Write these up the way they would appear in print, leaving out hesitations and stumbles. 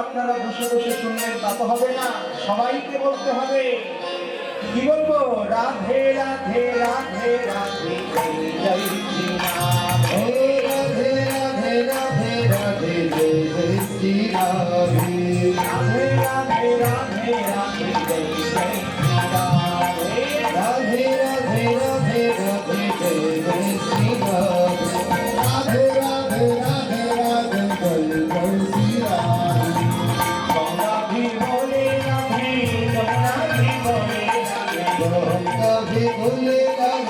আপনারা বসে বসে শুনলেন তা তো হবে না, সবাইকে বলতে হবে। কি বলবো? রাধে রাধে রাধে রাধে জয় জয় শ্রী রাধে রাধে রাধে রাধে রাধে জয় জয় শ্রী রাধে রাধে রাধে রাধে রাধে জয় জয় শ্রী রাধে রাধে রাধে রাধে রাধে জয় জয় শ্রী রাধে রাধে রাধে রাধে রাধে জয় জয় শ্রী রাধে গঙ্গা ভি বলে রাধে যমুনা ভি বলে রাধে গঙ্গা ভি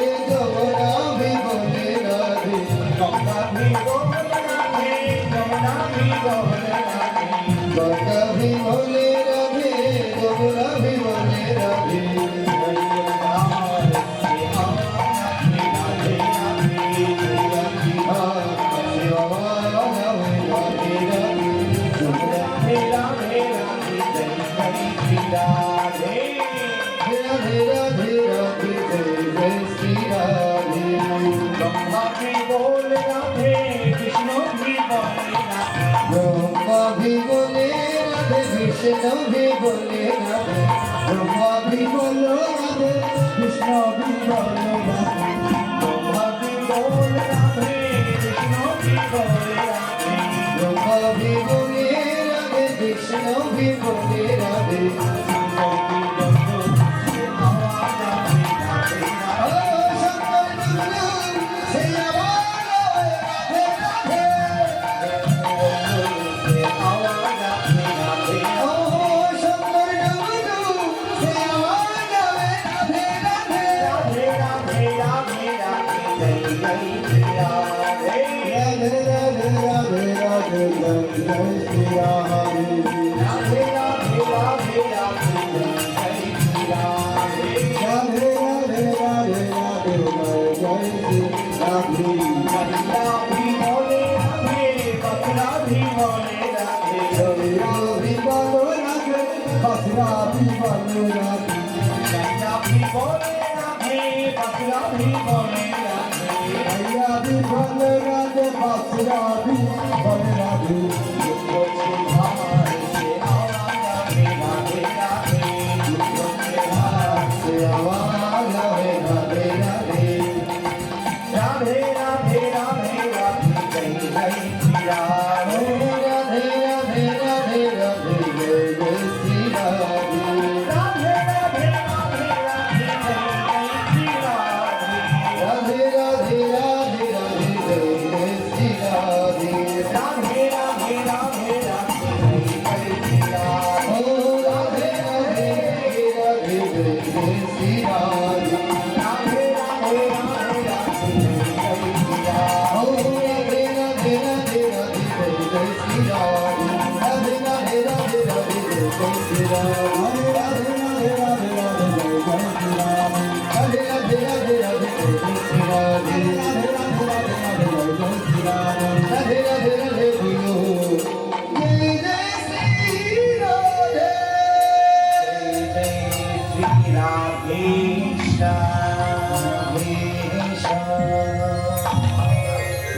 বলে রাধে যমুনা ভি বলে রাধে গঙ্গা ভি বলে রাধে যমুনা ভি বলে রাধে গঙ্গা ভি বলে রাধে যমুনা ভি বলে রাধে कृष्ण भी बोले राधे ब्रह्मा भी बोलो राधे कृष्ण भी बोलो राधे ब्रह्मा भी बोले राधे कृष्ण भी बोले राधे ब्रह्मा भी बोले राधे कृष्ण भी बोले राधे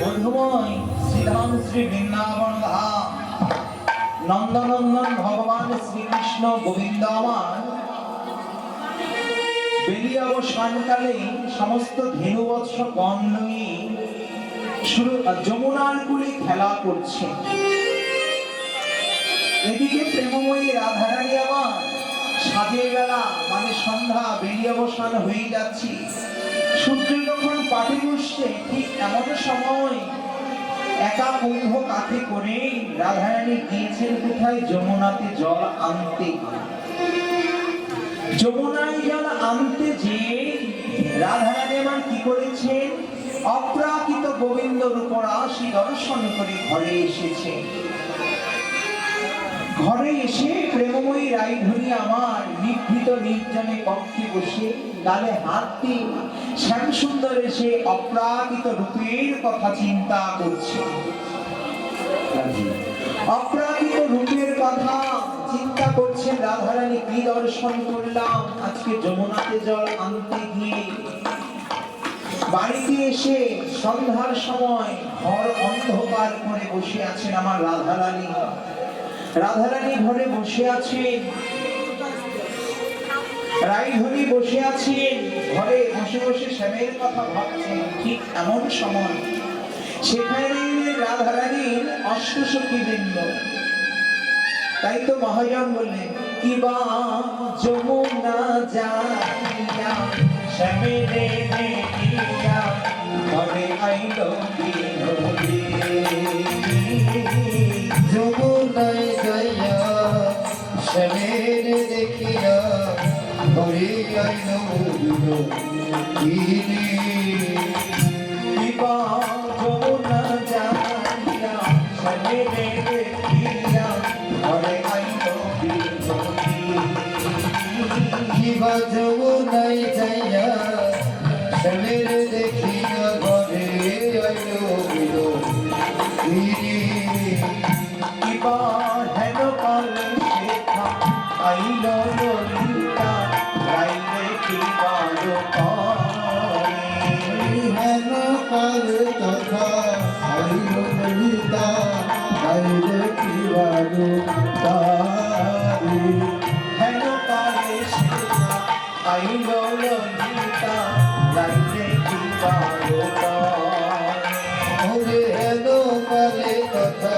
বন্ধুময় শ্রীধাম শ্রী বৃন্দাবন ধাম নন্দনন্দন ভগবান শ্রীকৃষ্ণ গোবিন্দ আমার বেলি অবসানকালে সমস্ত ধেনুবৎস গণ নিয়ে যমুনার কূলে খেলা করছে। এদিকে প্রেমময়ী রাধারানী আমার সাজের বেলা মানে সন্ধ্যা বেলি অবসান হয়ে যাচ্ছে, সূর্য যখন পাটে বসছে ঠিক এমন সময় একা কুম্ভ কাঁধে করে রাধারানী গিয়েছেন কোথায়? যমুনাতে জল আনতে। যমুনায় জল আনতে যে রাধারানী আমার কি করেছেন? অপ্রাকৃত গোবিন্দ রূপরাশি দর্শন করে ঘরে এসেছে। ঘরে এসে প্রেমময়ী রাইধুনী আমার নিভৃত নির্জনে কক্ষে বসে গালে হাত দিয়ে শ্যাম সুন্দর এসে অপ্রাকৃত রূপের কথা চিন্তা করছে। অপ্রাকৃত রূপের কথা চিন্তা করছেন রাধারানী। কি দর্শন করলাম আজকে যমুনাতে জল আনতে গিয়ে। বাড়িতে এসে সন্ধ্যার সময় ঘর অন্ধকার করে বসে আছেন আমার রাধারানী। রাধারানী ঘরে বসে আছেন, রাইধনী বসে আছেন, ঘরে বসে বসে শ্যামের কথা ভাবছেন। ঠিক এমন সময় সেখানে রাধারানীর অষ্টসখী বৃন্দ। তাই তো মহাজন বললেন, কিবা যমুনা যাইয়া শ্যামের দেখিয়া ঘরে আইল বিনোদী। যমুনায় যাইয়া শ্যামের দেখিয়া ঘরে আইল বিনোদিনী। কিবা যমুনা যাইয়া শ্যামের দেখিয়া ঘরে আইল বিনোদী। কিবা যমুনায় যাইয়া শ্যামের দেখিয়া ঘরে আইল বিনোদিনী। কিবা হেন কালে শেখা আইল ললিতা রাইলে কিবা লোকারে। হেন কাল তথা আইল ললিতা আইলে কিবা লোকারে। হেন কালে শেখা আইল ললিতা রাইলে কিবা লোকারে। ওরে হেন কালে কথা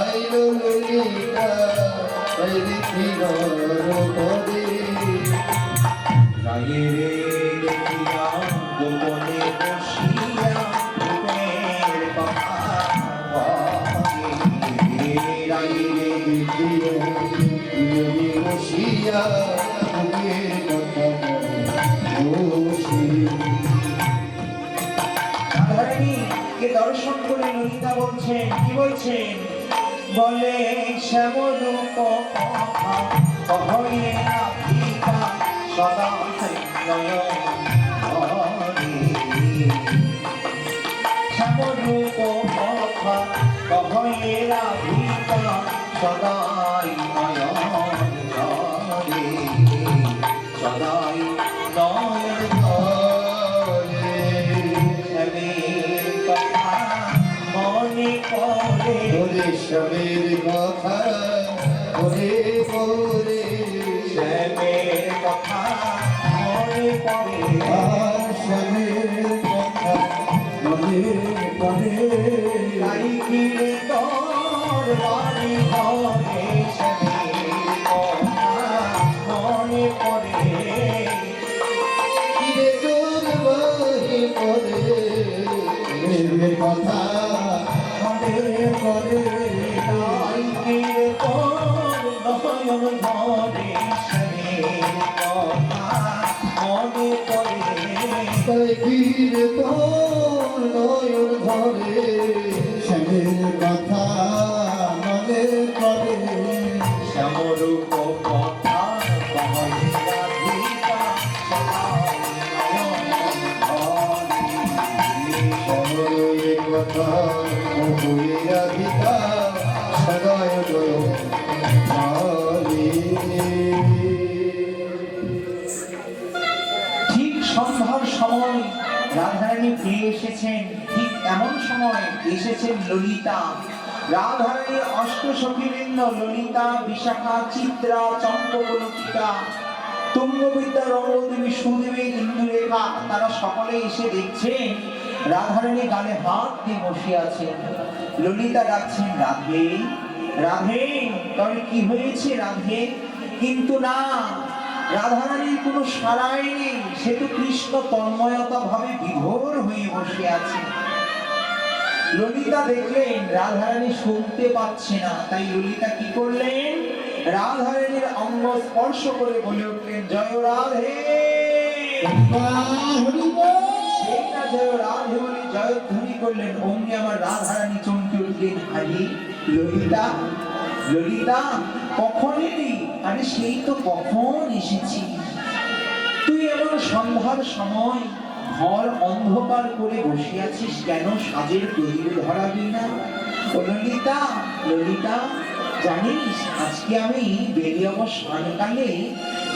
আইল ললিতা আইলে কিবা লোকারে। রাইরে দেখিয়া গোপনে বসিয়া রূপের কথা ভাবে। রাইরে বসিয়া কথা বসি। রাধারানীকে দর্শন করে ললিতা বলছেন, কি বলছেন? বলে শ্যামরূপ কহয়ে রাধিকা সদা নয়ন ধরে। শ্যামরূপ কহয়ে রাধিকা সদাই নয়ন ধরে। সদাই নয়ন ধরে শ্যামের কথা মনে পড়ে। ওরে শ্যামের কথা ওরে ওরে শ্যামের কথা মনে পড়ে। আর শ্যামের কথা মনে পড়ে। তাই ফিরে তোর বাড়ি ঘরে শ্যামের কথা মনে পড়ে। কিরে তোর বাড়ি পড়ে শ্যামের কথা মনে পড়ে। তাই ফিরে তোর নয়ন ঘরে শ্যামের কথা মনে পড়ে। তাই কিরে তোর নয়ন ধরে শ্যামের কথা মনে পড়ে। শ্যামরূপ কথা কহয়ে রাধিকা সদাই নয়ন ধরে। শ্যামের কথা মহুয়ে রাধিকা সদয় ঠিক সন্ধ্যার সময় রাধারানী ফিরে এসেছেন। ঠিক এমন সময় এসেছেন ললিতা। রাধারানীর অষ্টসখীবৃন্দ ললিতা, বিশাখা, চিত্রা, চম্পকলতিকা, তুঙ্গবিদ্যা, রঙ্গদেবী, সুদেবী, ইন্দুরেখা তারা সকলে এসে দেখছেন রাধারানী গালে হাত দিয়ে বসে আছেন। ললিতা ডাকছেন, রাধে রাধে, তবে কি হয়েছে রাধে? কিন্তু না, রাধারানীর কোনো সাড়াই নেই। সে তো কৃষ্ণ তন্ময়তা ভাবে বিভোর হয়ে বসে আছে। ললিতা দেখলেন রাধারানী শুনতে পাচ্ছে না, তাই ললিতা কি করলেন? রাধারানীর অঙ্গ স্পর্শ করে বলে উঠলেন, জয় রাধে। সেই না জয় রাধে বলে জয়ধ্বনি করলেন, অমনি আমার রাধারানী চমকে উঠলেন, আরে ললিতা, ললিতা কখন এলি? আরে সেই তো কখন এসেছি। তুই এমন সন্ধ্যার সময় ঘর অন্ধকার করে বসে আছিস কেন? সাজের প্রদীপ ধরাবি না? ও ললিতা, ললিতা জানিস আজকে আমি বেরিয়াব স্নানকালে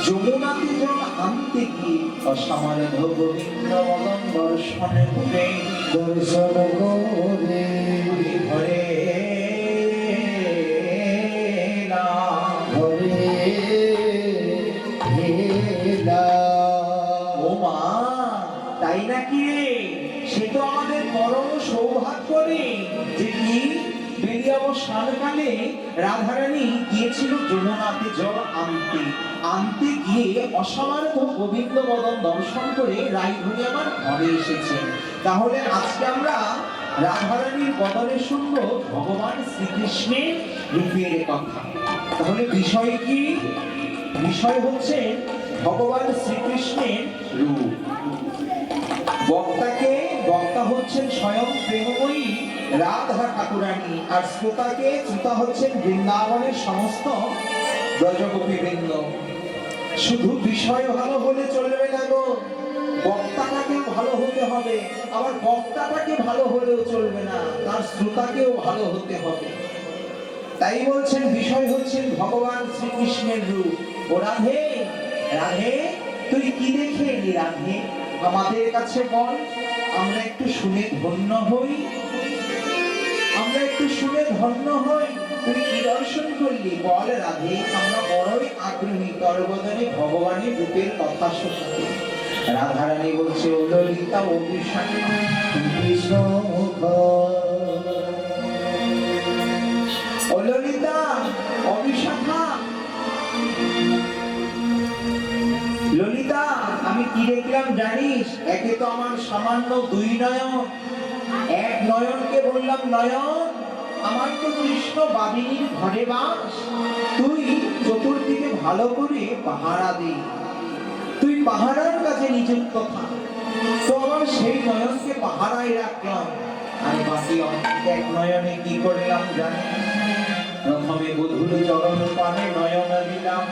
যমুনাতে জল আনতে গিয়ে অসামান্য গোবিন্দ মদন দর্শন করে ঘরে হেলা ও মা, তাই নাকি রে? সে তো আমাদের পরম সৌভাগ্য রে, যে কি বেরিয়ে অবসানকালে রাধারানী গিয়েছিল যমুনাতে জল আনতে। আনতে গিয়ে অসমার্থ গোবিন্দ বদন দর্শন করে রাইধুনি আমার ঘরে এসেছে। তাহলে আজকে আমরা রাধারানীর বদনে শুনবো ভগবান শ্রীকৃষ্ণের রূপের কথা। তাহলে বিষয় কি? বিষয় হচ্ছে ভগবান শ্রীকৃষ্ণের রূপ। বক্তা হচ্ছেন স্বয়ং প্রেমময়ী রাধা ঠাকুরানী, আর শ্রোতা হচ্ছেন বৃন্দাবনের সমস্ত ব্রজগোপীবৃন্দ। শুধু বিষয় ভালো হলে চলবে না গো, বক্তাটাকেও ভালো হতে হবে। আবার বক্তাটাকে ভালো হলেও চলবে না, তার শ্রোতাকেও ভালো হতে হবে। তাই বলছেন বিষয় হচ্ছেন ভগবান শ্রীকৃষ্ণের রূপ। ও রাধে, রাধে তুই কি দেখে এলি রাধে? আমাদের কাছে বল, আমরা একটু শুনে ধন্য হই। আমরা একটু শুনে ধন্য হই। তুই কি দর্শন করলি বল রাধে? আমরা বড়ই আগ্রহী তোর বদনে ভগবানের রূপের কথা শুনতে। রাধারানী বলছে, ও ললিতা ও বিশাখা, ও ললিতা ও বিশাখা, ললিতা আমি কি দেখলাম জানিস? একে তো আমার সামান্য দুই নয়ন, এক নয়নকে বললাম নয়ন, আমার তো কৃষ্ণ বাদিনীর ঘরে বাস। তুই চতুর্দিকে ভালো করে পাহারা দে, তুই পাহারার কাছে নিযুক্ত থাক। তো আমার সেই নয়নকে পাহারায় রাখলাম। আর বাকি এক নয়নে কি করলাম জানিস? প্রথমে বধূর চরণ পানে নয়ন দিলাম,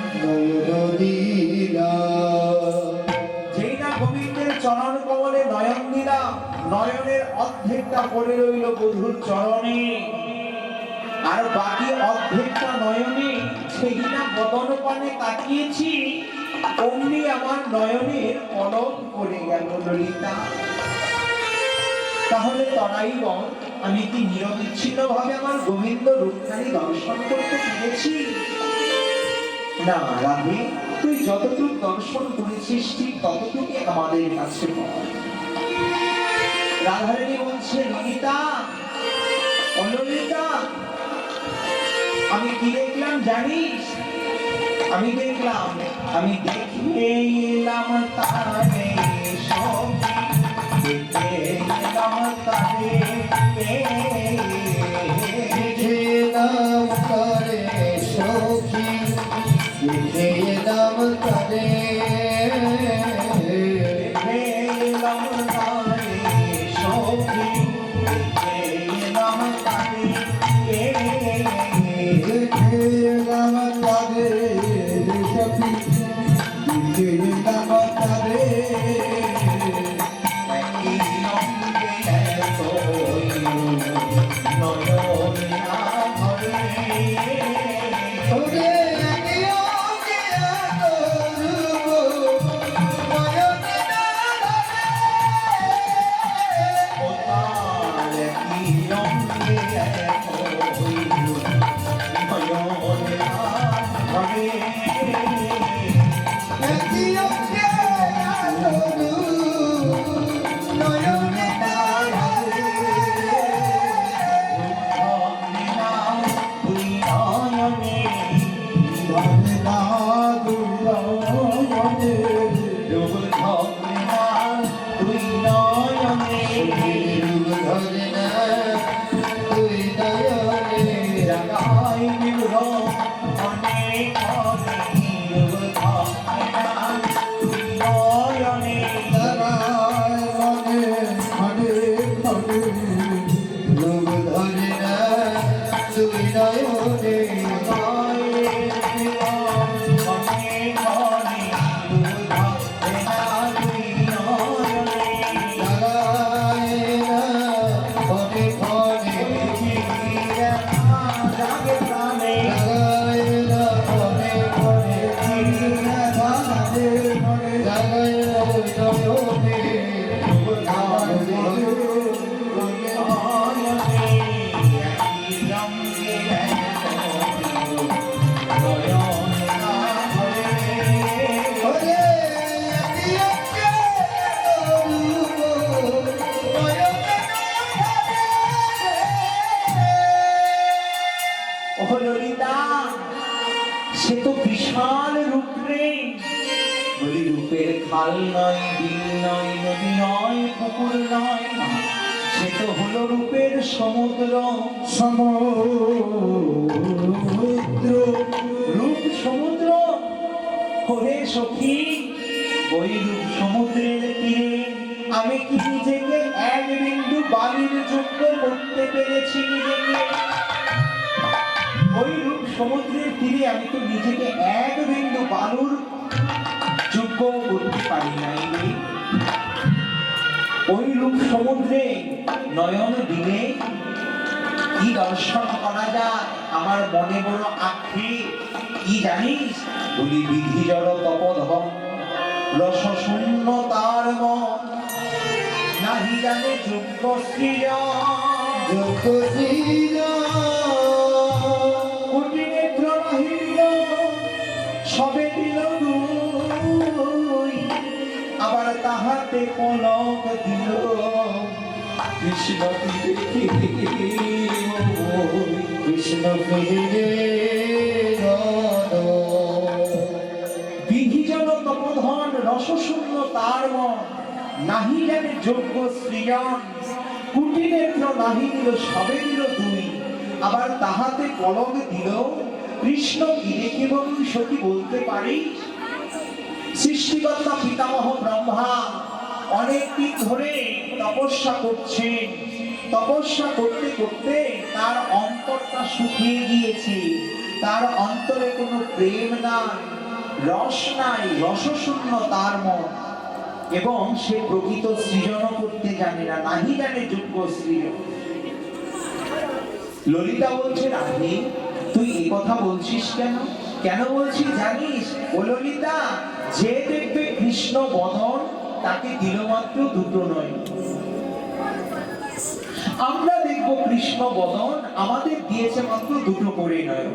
যেই না গোবিন্দের চরণ কমলে নয়ন দিলাম, নয়নের অর্ধেকটা পড়ে রইল বধূর চরণে, আর বাকি অর্ধেকটা নয়নে সেই না বদন পানে তাকিয়েছি, অমনি আমার নয়নের কলম পড়ে গেল ললিতা। তাহলে তরাই বল, আমি কি নিরবিচ্ছিন্ন ভাবে আমার গোবিন্দ রূপখানি দর্শন করতে পেরেছি? না রাধে, তুই যতটুকু দর্শন করেছিস ঠিক ততটুকু আমাদের কাছে বল। রাধারানী বলছে, ললিতা ও ললিতা আমি কি দেখলাম জানিস? আমি দেখলাম, আমি দেখে এলাম তারে সখী, দেখে এলাম তারে, দেখে এলাম তারে সখী, দেখে এলাম তারে, দেখে এলাম তারে সখী, দেখে এলাম তারে, দেখে এলাম তারে সখী, দেখে এলাম তারে, একই রঙে এত নয়নে আভরে, ওরে একে ওকে এত রূপ নয়নে না ধরে, ও তার একই রঙে এত নয়নে আভরে। একে ওকে এত রূপ নয়নে না ধরে, ধরে না দুই নয়নে, রূপ ধরে না দুই নয়নে, তারায় মনে খনে খনে, রূপ ধরে না দুই নয়নে, তারায় না খনে খনে, তারায় না খনে খনে, তারায় নয়নে, নয়ন ও ললিতা, সে তো বিশাল রূপ রে। বলি রূপের খাল নয়, বিল নয়, নদী নয়, পুকুর নয়, সে তো হলো রূপের সমুদ্র। সমুদ্র, রূপ সমুদ্র। ওরে সখী, ওই রূপ সমুদ্রের তীরে আমি কি নিজেকে এক বিন্দু বালির যোগ্য করতে পেরেছি নিজেকে? ওই রূপ সমুদ্রের তীরে আমি তো নিজেকে এক বিন্দু বালুর যোগ্য করতে পারি নাই রে। ওই রূপ সমুদ্রে নয়ন দিলে কি দর্শন করা যায়? আমার মনে বড় আক্ষে, কি জানিস? বলি বিধি জড় তপধন, রস শূন্য তার মন, নাহি জানে যোগ্য সৃজন। কোটি নেত্র নাহিল, সবে দিল দুই, আবার তাহাতে পলক দিল কৃষ্ণ কৃষ্ণ বিধিজন তপধন, রসশূন্য তার মন, নাহি জানে যোগ্য সৃজন। কুটি নেত্র নাহি দিল, সবে দিল দুই, আবার তাহাতে পলক দিল কৃষ্ণ। কি দেখে বলুন সখী বলতে পারিস? সৃষ্টিকর্তা পিতামহ ব্রহ্মা অনেক দিন ধরে তপস্যা করছেন। তপস্যা করতে করতে তার অন্তরটা শুকিয়ে গিয়েছে। তার অন্তরে কোনো প্রেম নাই, রস নাই, রসশূন্য তার মন, এবং সে প্রকৃত সৃজন করতে জানে না, নাহি জানে যোগ্য সৃজন। ললিতা বলছে, রাধে তুই এ কথা বলছিস কেন? কেন বলছিস জানিস? ও ললিতা, যে দেখবে কৃষ্ণ বদন তাকে দিল মাত্র দুটো নয়। আমরা দেখবো কৃষ্ণ বদন, আমাদের দিয়েছে মাত্র দুটো করে নয়।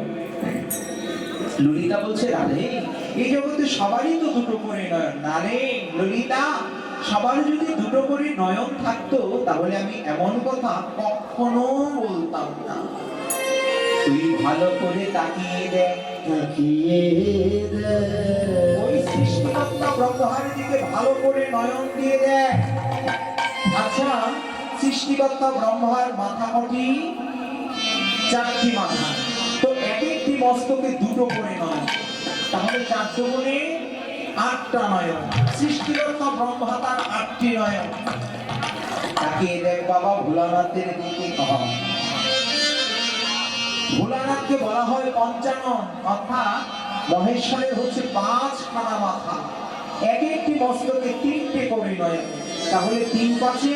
ললিতা বলছে, রাধে এই জগতে সবারই তো দুটো করে নয়ন। না রে ললিতা, সবার যদি দুটো করে নয়ন থাকতো তাহলে আমি এমন কথা কখনো বলতাম না। তুই ভালো করে তাকিয়ে দেখ, ওই সৃষ্টিকর্তা ব্রহ্মার দিকে ভালো করে নয়ন দিয়ে দেখ। আচ্ছা, সৃষ্টিকর্তা ব্রহ্মার মাথা কটি? চারটি মাথা। তো এক একটি মস্তকে দুটো করে নয়ন, তাহলে 4 গুণে 8টা নয়ন। সৃষ্টিকর্তা ব্রহ্মা তার 8টি নয়ন। তাকিয়ে দেখ বাবা ভোলানাথের দিকে। ভোলানাথকে বলা হয় পঞ্চানন, অর্থাৎ মহেশ্বরের হচ্ছে 5খানা মাথা, এক একটি মস্তকে 3টে করে নয়ন, তাহলে 3 5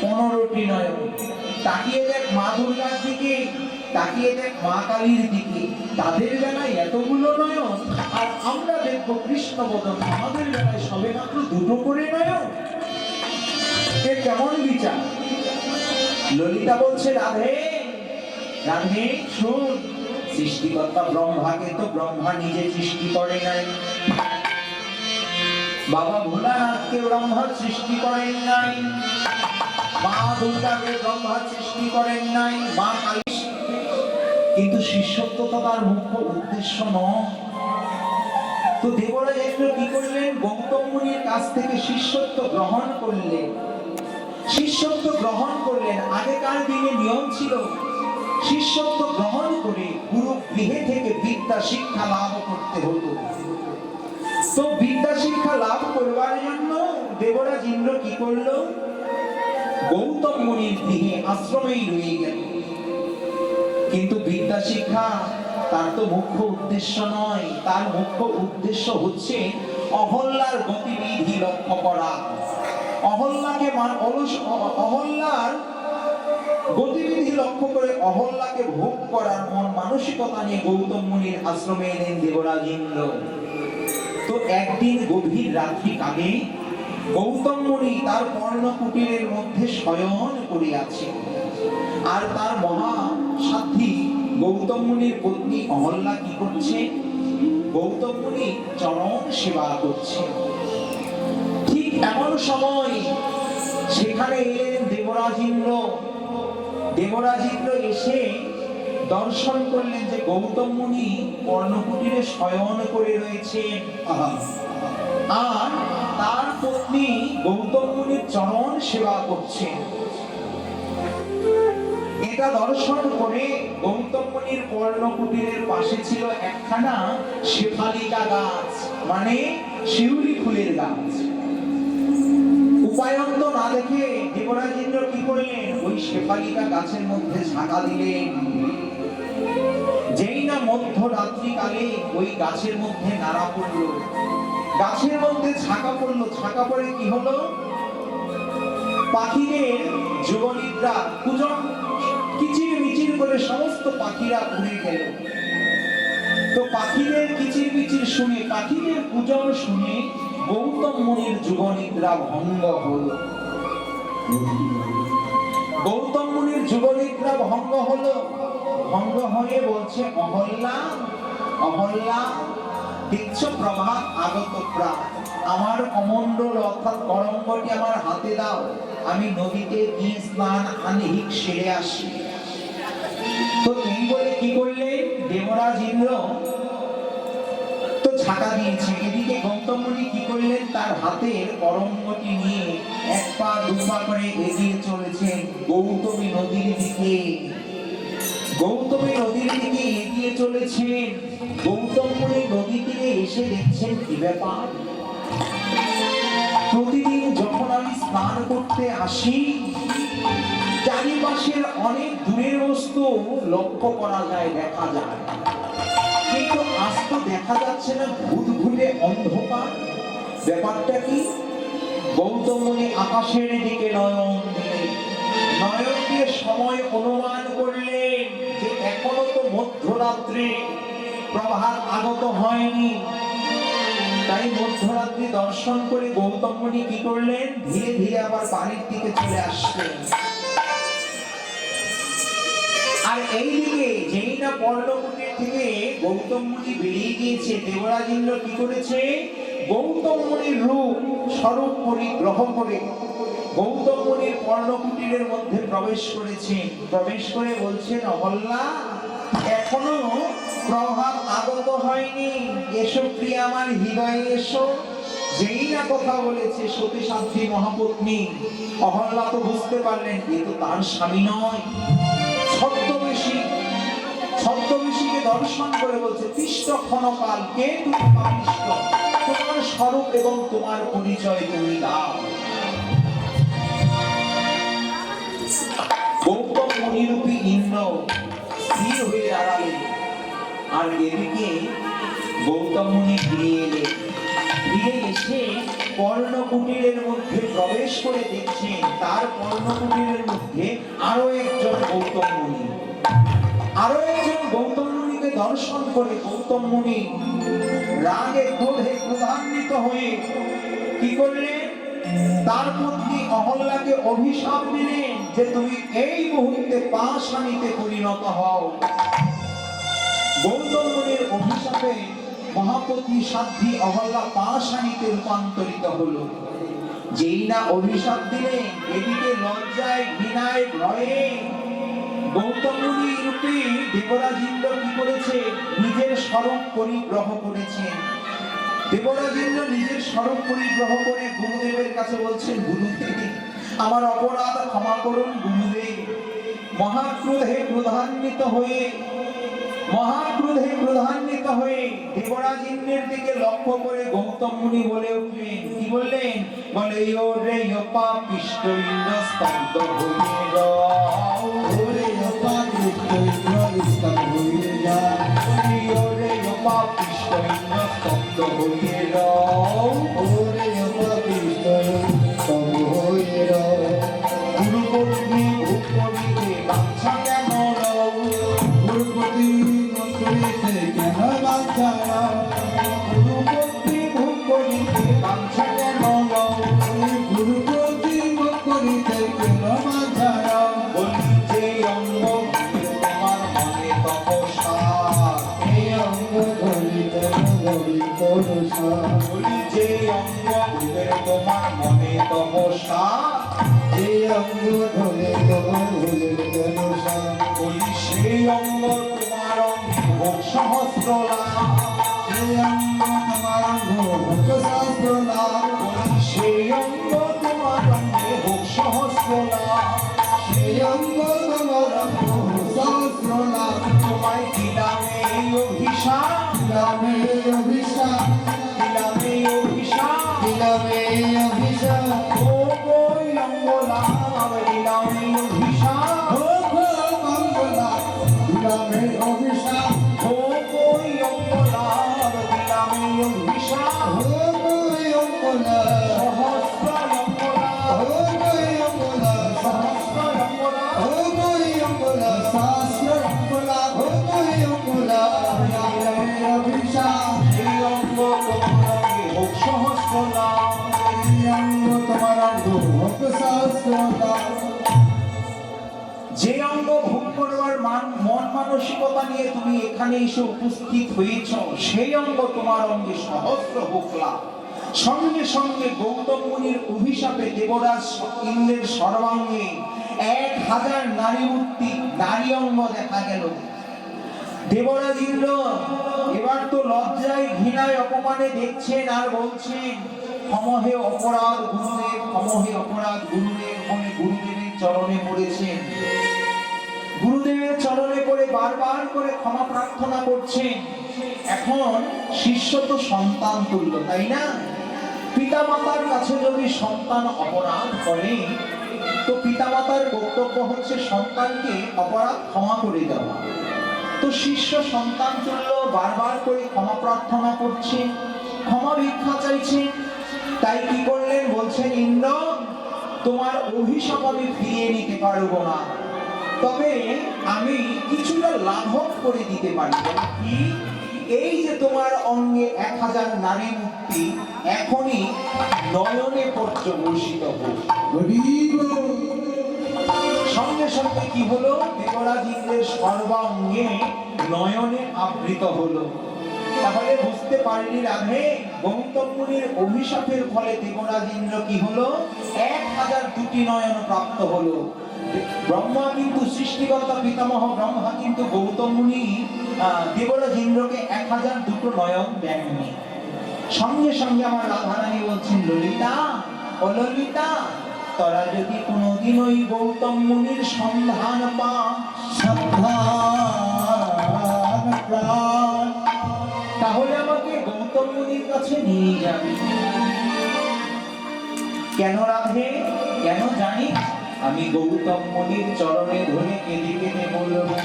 15টি নয়ন। তাকিয়ে দেখ মা দুর্গার দিকে, তাকিয়ে দেখ মা কালীর দিকে, তাদের বেলায় এতগুলো নয়ন, আর আমরা দেখবো কৃষ্ণ বদন, আমাদের বেলায় সবে মাত্র দুটো করে নয়ন। এ কেমন বিচার? ললিতা বলছে, রাধে রাধে শুন, সৃষ্টিকর্তা ব্রহ্মাকে তো ব্রহ্মা নিজে সৃষ্টি করে নাই, বাবা ভোলানাথকে ব্রহ্মা সৃষ্টি করেন নাই, মা দুর্গাকে ব্রহ্মা সৃষ্টি করেন নাই, মা কালী। কিন্তু শিষ্যত্ব তো তার মুখ্য উদ্দেশ্য নয়। তো দেবরাজ ইন্দ্র কি করলেন? গৌতম মুনির কাছ থেকে শিষ্যত্ব গ্রহণ করলেন। শিষ্যত্ব গ্রহণ করলেন। আগেকার দিনে নিয়ম ছিল শিষ্যত্ব গ্রহণ করে গুরু গৃহে থেকে বিদ্যা শিক্ষা লাভ করতে হতো। তো বিদ্যা শিক্ষা লাভ করবার জন্য দেবরাজ ইন্দ্র কি করলো? গৌতম মুনির গৃহে আশ্রমেই রয়ে গেল। কিন্তু বিদ্যা শিক্ষা তার তো মুখ্য উদ্দেশ্য নয়। তার মুখ্য উদ্দেশ্য হচ্ছে অহল্যার গতিবিধি লক্ষ্য করা, অহল্যাকে অহল্যার গতিবিধি লক্ষ্য করে অহল্যাকে ভোগ করার মন মানসিকতা নিয়ে গৌতম মুনির আশ্রমে এলেন দেবরাজ ইন্দ্র। তো একদিন গভীর রাত্রি কালে গৌতম মুনি তার পর্ণ কুটিরের মধ্যে শয়ন করিয়াছেন, আর তার মহা সাধ্বী গৌতম মুনির পত্নী অহল্যা কি করছে? গৌতম মুনি চরণ সেবা করছে। ঠিক এমন সময় সেখানে এলেন দেবরাজ ইন্দ্র। দেবরাজ ইন্দ্র এসে দর্শন করলেন যে গৌতম মুনি কর্ণকুটিরে শয়ন করে রয়েছেন, আর তার পত্নী গৌতম মুনির চরণ সেবা করছেন। এটা দর্শন করে গৌতম মুনির কর্ণকুটিরের পাশে ছিল একখানা শেফালিকা গাছ, মানে শিউলি ফুলের গাছ। উপায়ন্ত না দেখে দেবরাজ ইন্দ্র কি করলেন, ওই শেফালিকা গাছের মধ্যে ঝাঁকা দিলেন। যেই না মধ্যরাত্রি কালে ওই গাছের মধ্যে নাড়া পড়লো, গাছের মধ্যে ঝাঁকা পড়লো, ঝাঁকা পড়ে কি হলো, পাখিদের যুবনিদ্রা কুজন কিচির মিচির করে সমস্ত পাখিরা উড়ে গেল। তো পাখিদের কিচির মিচির শুনে, পাখিদের কুজন শুনে গৌতম মুনির যুবনিদ্রা ভঙ্গ হলো। গৌতম মুনির যুবনিদ্রা ভঙ্গ হলো, ভঙ্গ হয়ে বলছে, অহল্যা অহল্যা, দেখছ প্রভাত আগত প্রাত, আমার কমণ্ডল অর্থাৎ করঙ্গটি আমার হাতে দাও, আমি নদীতে গিয়ে স্নান আহ্নিক সেরে আসি। তো এই বলে কি করলেন দেবরাজ ইন্দ্র, তো ঝাঁকা দিয়েছে। এদিকে গৌতম মুনি কি করলেন, তার হাতের করঙ্গটি নিয়ে এক পা দু পা করে এগিয়ে চলেছেন গৌতমী নদীর দিকে। গৌতমী নদীর দিকে এগিয়ে চলেছেন। গৌতম মুনি নদী তীরে এসে দেখছেন কি ব্যাপার, প্রতিদিন যখন আমি স্নান করতে আসি চারিপাশের অনেক দূরের বস্তু লক্ষ্য করা যায়, দেখা যায়, কিন্তু আজ তো দেখা যাচ্ছে না, ভূত ভুলে অন্ধকার, ব্যাপারটা কি? গৌতম মুনি আকাশের দিকে নয়ন দিলেন, নয়ন দিয়ে সময় অনুমান করলেন যে এখনো তো মধ্যরাত্রি, প্রভাত আগত হয়নি। তাই মধ্যরাত্রি দর্শন করে গৌতম মুনি কি করলেন, ধীরে ধীরে আবার বাড়ির দিকে চলে আসলেন। আর এইদিকে যেই না কর্ণকুটির থেকে গৌতম মুনি বেরিয়ে গিয়েছে, দেবরাজ ইন্দ্র কি করেছে, গৌতম মুনির রূপ স্বরূপ পরিগ্রহ করে গৌতম মুনির কর্ণকুটিরের মধ্যে প্রবেশ করেছেন। প্রবেশ করে বলছেন, অহল্যা এখনো প্রভাত আগত হয়নি, এসো প্রিয়া আমার হৃদয়ে এসো। যেই না কথা বলেছে সতী সাধ্বী মহাপত্নী অহল্যা তো বুঝতে পারলেন এ তো তার স্বামী নয়, ছদ্মবেশী। ছদ্মবেশীকে দর্শন করে বলছে, তিষ্ঠ ক্ষণকাল, কে তুমি পাপিষ্ঠ, তোমার স্বরূপ এবং তোমার পরিচয় তুমি দাও। গৌতম মুনিরূপী ইন্দ্র স্থির হয়ে দাঁড়ালেন, আর এদিকে গৌতম মুনি ফিরে এলেন। ফিরে এসে কর্ণকুটিরের মধ্যে প্রবেশ করে দেখছেন তার কর্ণকুটিরের মধ্যে আরো একজন গৌতম মুনি। আরো একজন গৌতম মুনিকে দর্শন করে গৌতম মুনি রাগে ক্রোধে ক্রোধান্বিত হয়ে কি করলেন, তার পত্নী অহল্যাকে অভিশাপ দিলেন যে তুমি এই মুহূর্তে পাষাণীতে পরিণত হও। গৌতম মুনির অভিশাপে মহাপত্নী সাধ্বী অহল্যা পাষাণীতে রূপান্তরিত হলো। যেই না অভিশাপ দিলেন, এদিকে লজ্জায় ঘৃণায় ভয়ে গৌতম মুনি রূপী দেবরাজ ইন্দ্র কি করেছে, নিজের স্বরূপ পরিগ্রহ করেছেন। দেবরাজ ইন্দ্র নিজের স্বরূপ পরিগ্রহ করে গুরুদেবের কাছে বলছেন, গুরুদেব আমার অপরাধ ক্ষমা করুন গুরুদেব। মহাক্রোধে ক্রোধান্বিত হয়ে দেবরাজ ইন্দ্রের দিকে লক্ষ্য করে গৌতম মুনি বলে উঠলেন, কি বললেন, বলে ইয়ো রে ইয়ো পাপিষ্ঠ ইন্দ্র স্তব্ধ হয়ে যাও, ওরে ইয়ো পাপিষ্ঠ ইন্দ্র স্তব্ধ হয়ে যাও, ইয়ো রে ইয়ো পাপিষ্ঠ ইন্দ্র স্তব্ধ হয়ে যাও, ওরে ইয়ো পাপিষ্ঠ স্তব্ধ হয়ে যাও। গুরুপত্নী ভোগ করিতে বাঞ্ছা কেন লও, গুরুপতি ভোগ করিতে কেন বাঞ্ছা লও, গুরুপতি ভোগ করিতে বাঞ্ছা কেন লও, গুরুপতি ভোগ করিতে কেন বাঞ্ছা লও। বলি যে অঙ্গ তোমার মনে তপস্যা, এই অঙ্গ ধরিতে গরি তপস্যা, বলি যে অঙ্গ তোমার মনে তপস্যা, এই অঙ্গ ধরে তোমার হলে কেন সারা বলি সেই অঙ্গ তোমার অঙ্গে হোক সহস্র লাভ। এই অঙ্গ তোমার অঙ্গ ভক্ত শাস্ত্র লাভ বলি সেই অঙ্গ তোমার অঙ্গে হোক সহস্র লাভ। এই অঙ্গ তোমার অঙ্গ শাস্ত্র লাভ তোমায় দিলাম এই অভিশাপ, দিলামে অভিশাপ দিলাম এই অভিশাপ। দিলামে অভিশাপ ও ওই অঙ্গ লাভ, দিলাম এই অভিশাপ। ও গো মঙ্গলা দিলামে অভিশাপ ও ওই অঙ্গ লাভ, দিলাম এই অভিশাপ। ও গো মঙ্গলা সহস্র অঙ্গ লাভ, ও গো মঙ্গলা সহস্র অঙ্গ লাভ। ও গো মঙ্গলা শাস্ত্র মঙ্গলা ও গো মঙ্গলা দিলামে অভিশাপ এই অঙ্গ তোমার অঙ্গে হোক সহস্র লাভ। এই অঙ্গ তোমার অঙ্গ ভক্ত শাস্ত্র লাভ যে অঙ্গ ভোগ করবার মন মানসিকতা নিয়ে তুমি এখানে এসে উপস্থিত হয়েছ, সেই অঙ্গ তোমার অঙ্গে সহস্র হোক লাভ। সঙ্গে সঙ্গে গৌতম মুনির অভিশাপে দেবরাজ ইন্দ্রের সর্বাঙ্গে 1000 নারী মূর্তি নারী অঙ্গ দেখা গেল। দেবরাজ ইন্দ্র এবার তো লজ্জায় ঘৃণায় অপমানে দেখছেন আর বলছেন, ক্ষমহে অপরাধ গুরুদেব, ক্ষমহে অপরাধ গুরুদেব। বলে গুরুদেবের চরণে পড়েছেন, গুরুদেবের চরণে পড়ে বারবার করে ক্ষমা প্রার্থনা করছেন। এখন শিষ্য তো সন্তান তুল্য, তাই না? পিতামাতার কাছে যদি সন্তান অপরাধ করে, তো পিতামাতার কর্তব্য হচ্ছে সন্তানকে অপরাধ ক্ষমা করে দেওয়া। তো শিষ্য সন্তান তুল্য বারবার করে ক্ষমা প্রার্থনা করছে, ক্ষমা ভিক্ষা চাইছে। তাই কি করলেন? বলছেন, ইন্দ্র তোমার অভিশাপ আমি ফিরিয়ে নিতে পারবো না, তবে আমি কিছুটা লাঘব করে দিতে পারি। কি? এই যে তোমার অঙ্গে 1000 নারী মূর্তি এখনই নয়নে পর্যবসিত হোক। সঙ্গে সঙ্গে কি হলো? দেবরাজ ইন্দ্রের সর্বাঙ্গে নয়নে আবৃত হলো। তাহলে বুঝতে পারলি রাধে, গৌতম মুনির অভিশাপের ফলে দেবরাজ ইন্দ্র কি হলো? 1002টি নয়ন প্রাপ্ত হলো। ব্রহ্মা কিন্তু সৃষ্টিকর্তা পিতামহ ব্রহ্মা কিন্তু গৌতম মুনি দেবরাজ ইন্দ্রকে 1002টো নয়ন দেননি। সঙ্গে সঙ্গে আমার রাধারানী বলছেন, ললিতা ও ললিতা, তোরা যদি কোনোদিন ওই গৌতম মুনির সন্ধান পা, সাবধান প্রাণ তাহলে আমাকে গৌতম মুনির কাছে নিয়ে যাবি। কেন রাধে? কেন জানি? আমি গৌতম মুনির চরণে ধরে কেঁদে কেঁদে বলবো,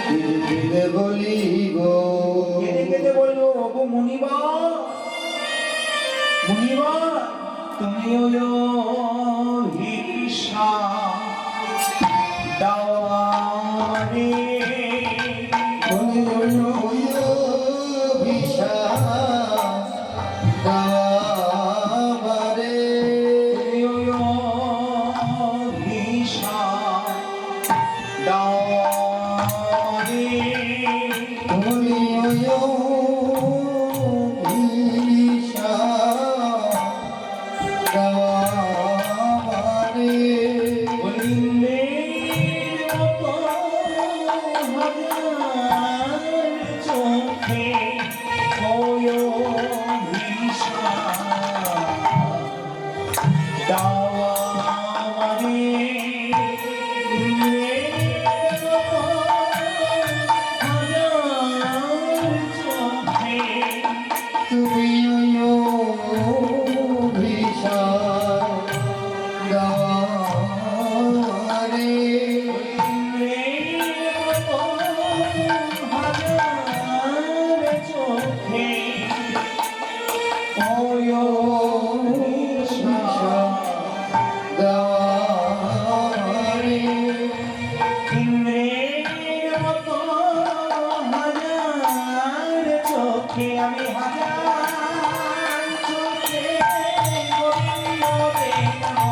কেঁদে কেঁদে বলিব কেঁদে কেঁদে বলবো, ওগো মুনিবার, মুনিবার, তুমি ওই ভিক্ষা দাও আমারে। বলি হইল হইল ভিসা দাবারে তুমি ওই ভিক্ষা দাও আমারে। বলি হইল ভিসা দাবারে বলিলে মতো হাজার চোখে ওই ভিক্ষা দাও আমারে। তুমি ভিসা দাবারে আমি হাজার চোখে গোবিন্দ দেখবো।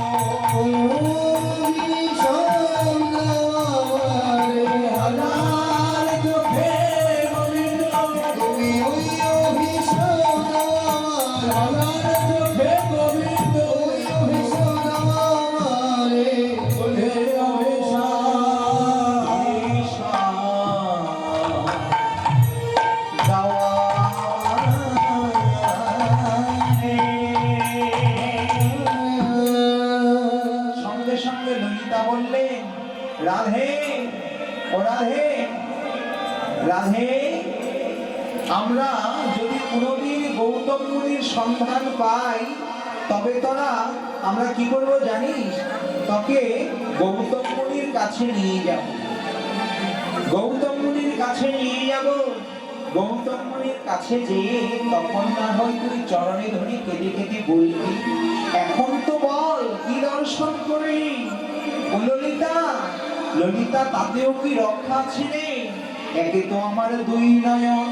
আমরা যদি কোনোদিন গৌতম মুনির সন্ধান পাই তবে তোরা আমরা কি করব জানিস, তোকে গৌতম মুনির কাছে নিয়ে যাব। গৌতম মুনির কাছে নিয়ে যাব। গৌতম মুনির কাছে যেয়ে তখন না হয় তুই চরণে ধরে কেঁদে কেঁদে বলবি, এখন তো বল কি দর্শন করি। ও ললিতা, ললিতা তাতেও কি রক্ষা আছে রে? একে তো আমার দুই নয়ন,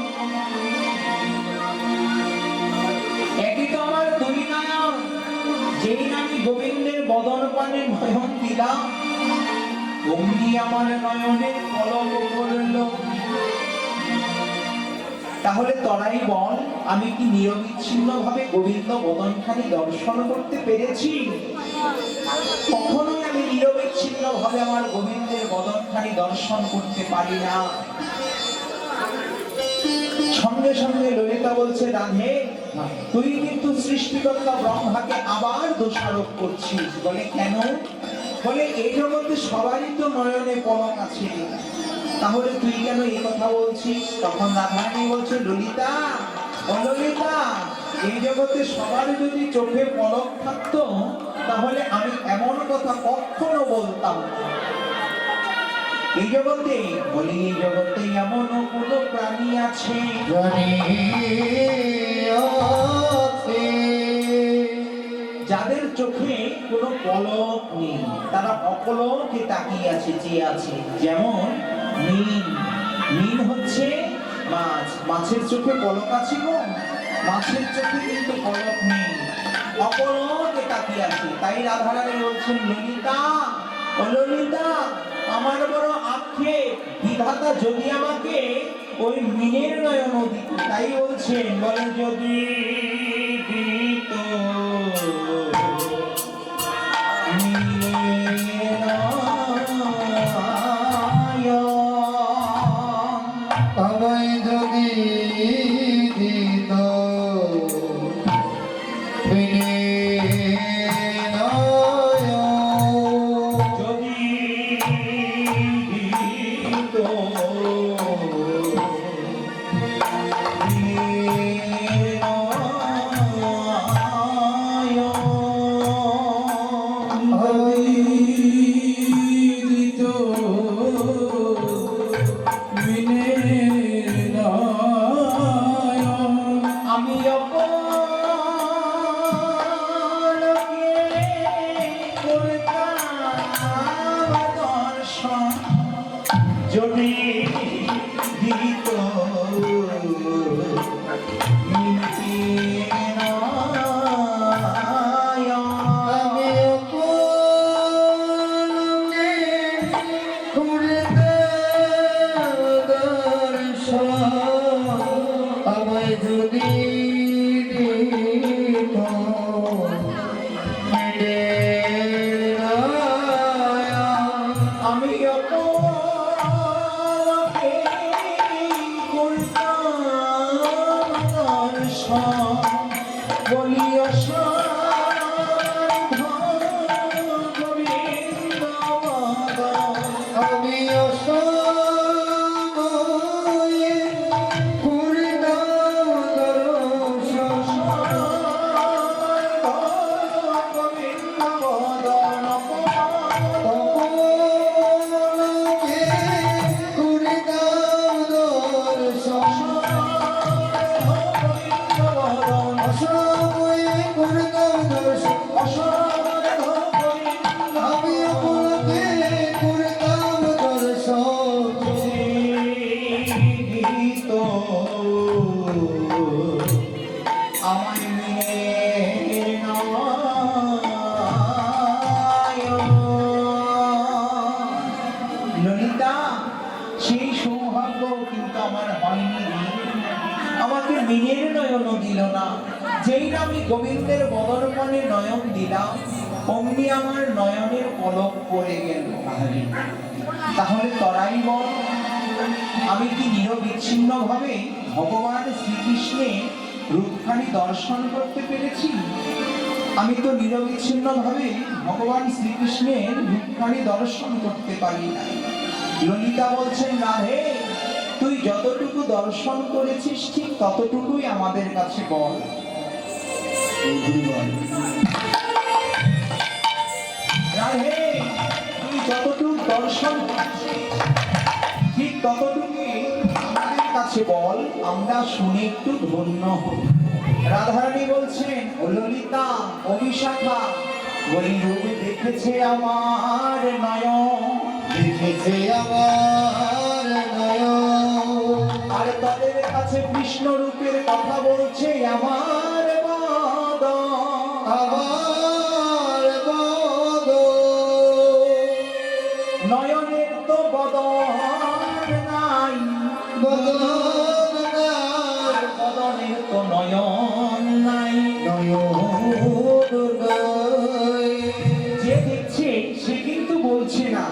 একে তো আমার দুই নয়ন, যেই আমি গোবিন্দের বদন পানে নয়ন দিলাম অমনি আমার নয়নের পলক পড়ল। তাহলে তোরাই বল, আমি কি নিরবিচ্ছিন্ন ভাবে গোবিন্দ বদনখানি দর্শন করতে পেরেছি? কখনোই আমি নিরবিচ্ছিন্ন ভাবে আমার গোবিন্দের বদনখানি দর্শন করতে পারি না। সঙ্গে সঙ্গে ললিতা বলছে, রাধে তুই কিন্তু সৃষ্টিকর্তা ব্রহ্মাকে আবার দোষারোপ করছিস। বলে কেন? বলে এই জগতে সবারই তো নয়নে পলক আছে, তাহলে তুই কেন এই কথা বলছিস? তখন রাধারানী বলছে, ললিতা ও ললিতা, এই জগতে সবার যদি চোখে পলক থাকতো তাহলে আমি এমন কথা কখনো বলতাম না। এই জগতে, বলি এই জগতে এমন কোনো প্রাণী আছে যাদের চোখে কোনো পলক নেই, তারা অপলকে তাকিয়ে আছে, চেয়ে আছে। যেমন মিন, মিন হচ্ছে মাছ, মাছের চোখে পলক আছে গো? মাছের চোখে কিন্তু পলক নেই, অপলকে তাকিয়ে আছে। তাই রাধারানী বলছেন, ললিতা ও ললিতা, আমার বড় আক্ষেপ, বিধাতা যদি আমাকে ওই মিনের নয়ন দিত। তাই বলছেন, বলে যদি দিত মিনের আমায় যদি দিত যদি দিত আমায় যদি আমি বলিও আমি অসময়ে পূর্ণাম দর্শন তপনকে পূর্ণাম দর্শন অসময়ে পূর্ণাম দর্শন আমি অপরকে পূর্ণাম দর্শন আমায় ললিতা, সেই সৌভাগ্য কিন্তু আমার হয়নি। আমাকে মিনের নয়ন দিল না। যেই না আমি গোবিন্দের বদনপানে নয়ন দিলাম অমনি আমার নয়নের পলক পড়ে গেল। তাহলে তরাই বল, আমি কি নিরবিচ্ছিন্ন ভাবে ভগবান শ্রীকৃষ্ণের রূপখানি দর্শন করতে পেরেছি? আমি তো নিরবিচ্ছিন্ন ভাবে ভগবান শ্রীকৃষ্ণের রূপখানি দর্শন করতে পারি না। ললিতা বলছেন, রাধে তুই যতটুকু দর্শন করেছিস ঠিক ততটুকুই আমাদের কাছে বল। রাধে, তুই যতটুকু দর্শন করেছিস ঠিক ততটুকুই আমাদের কাছে বল, আমরা শুনে একটু ধন্য হই। রাধারানী বলছেন, ও ললিতা, ও বিশাখা, ওই রূপ দেখেছে আমার নয়ন, দেখেছে আমার নয়ন, আর তাদের কাছে কৃষ্ণ রূপের কথা বলছে আমার বদন। আমার বদন, নয়নের তো বদন নাই, বদন আর বদনের তো নয়ন নাই। নয়ন নাই। যে দেখছে সে কিন্তু বলছে না,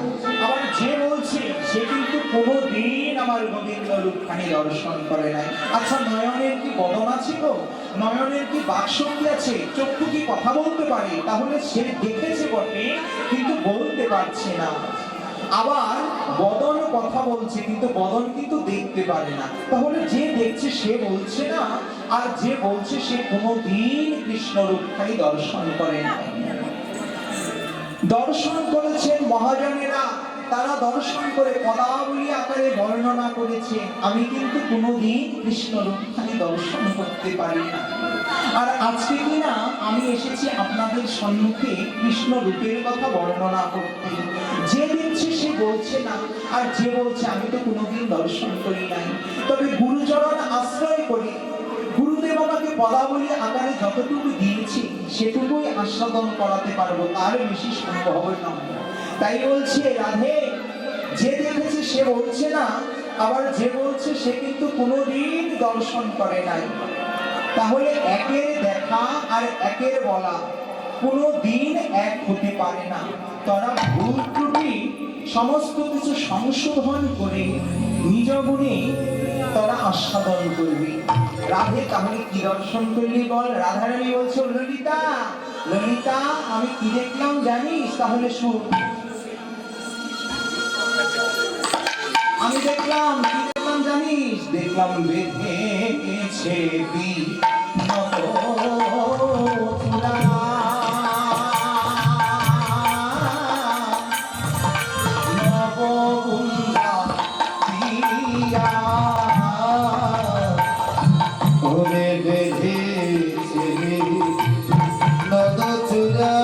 আবার যে বলছে সে কিন্তু কোনোদিন আমার গোবিন্দ রূপখানি দর্শন করে নাই। আচ্ছা, নয়নের কি বদন আছে গো? নয়নের কি বাকশক্তি আছে? চক্ষু কি কথা বলতে পারে? তাহলে সে দেখেছে বটে কিন্তু বলতে পারছে না। আবার বদন কথা বলছে কিন্তু বদন কিন্তু দেখতে পারে না। তাহলে যে দেখছে সে বলছে না, আর যে বলছে সে কোনোদিন কৃষ্ণ রূপখানি দর্শন করে নাই। দর্শন করেছেন মহাজনেরা, তারা দর্শন করে পদাবলী আকারে বর্ণনা করেছে, আমি কিন্তু কোনোদিন কৃষ্ণ রূপখানি দর্শন করতে পারি না। আর আজকে কিনা আমি এসেছি আপনাদের সম্মুখে কৃষ্ণ রূপের কথা বর্ণনা করতে। যে দেখছে সে বলছে না, আর যে বলছে আমি তো কোনোদিন দর্শন করি নাই। তবে গুরুচরণ আশ্রয় করে গুরুদেব আমাকে পদাবলী আকারে যতটুকু দিয়েছি সেটুকুই আস্বাদন করাতে পারবো, তার বেশি সম্ভব না। তাই বলছে রাধে, যে দেখেছে সে বলছে না, আবার যে বলছে সে কিন্তু কোনোদিন দর্শন করে নাই। তাহলে একের দেখা আর একের বলা কোনোদিন এক হতে পারে না। তারা ভুল ত্রুটি সমস্ত কিছু সংশোধন করে নিজ গুণে তারা আস্বাদন করবে। রাধে, তাহলে কি দর্শন করলি বল? রাধারানী বলছে, ললিতা, ললিতা, আমি কি দেখলাম জানিস? তাহলে শুন। আমি দেখলাম, কি দেখলাম জানিস? দেখলাম বেঁধেছে ওরে বেঁধেছে নদচূড়া,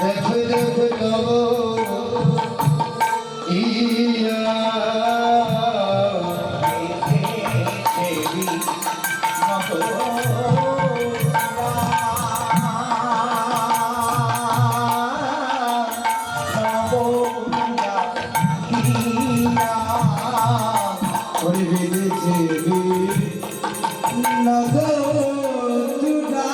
দেখো দেখো নব ইয়া, ওরে বেঁধেছে নদচূড়া,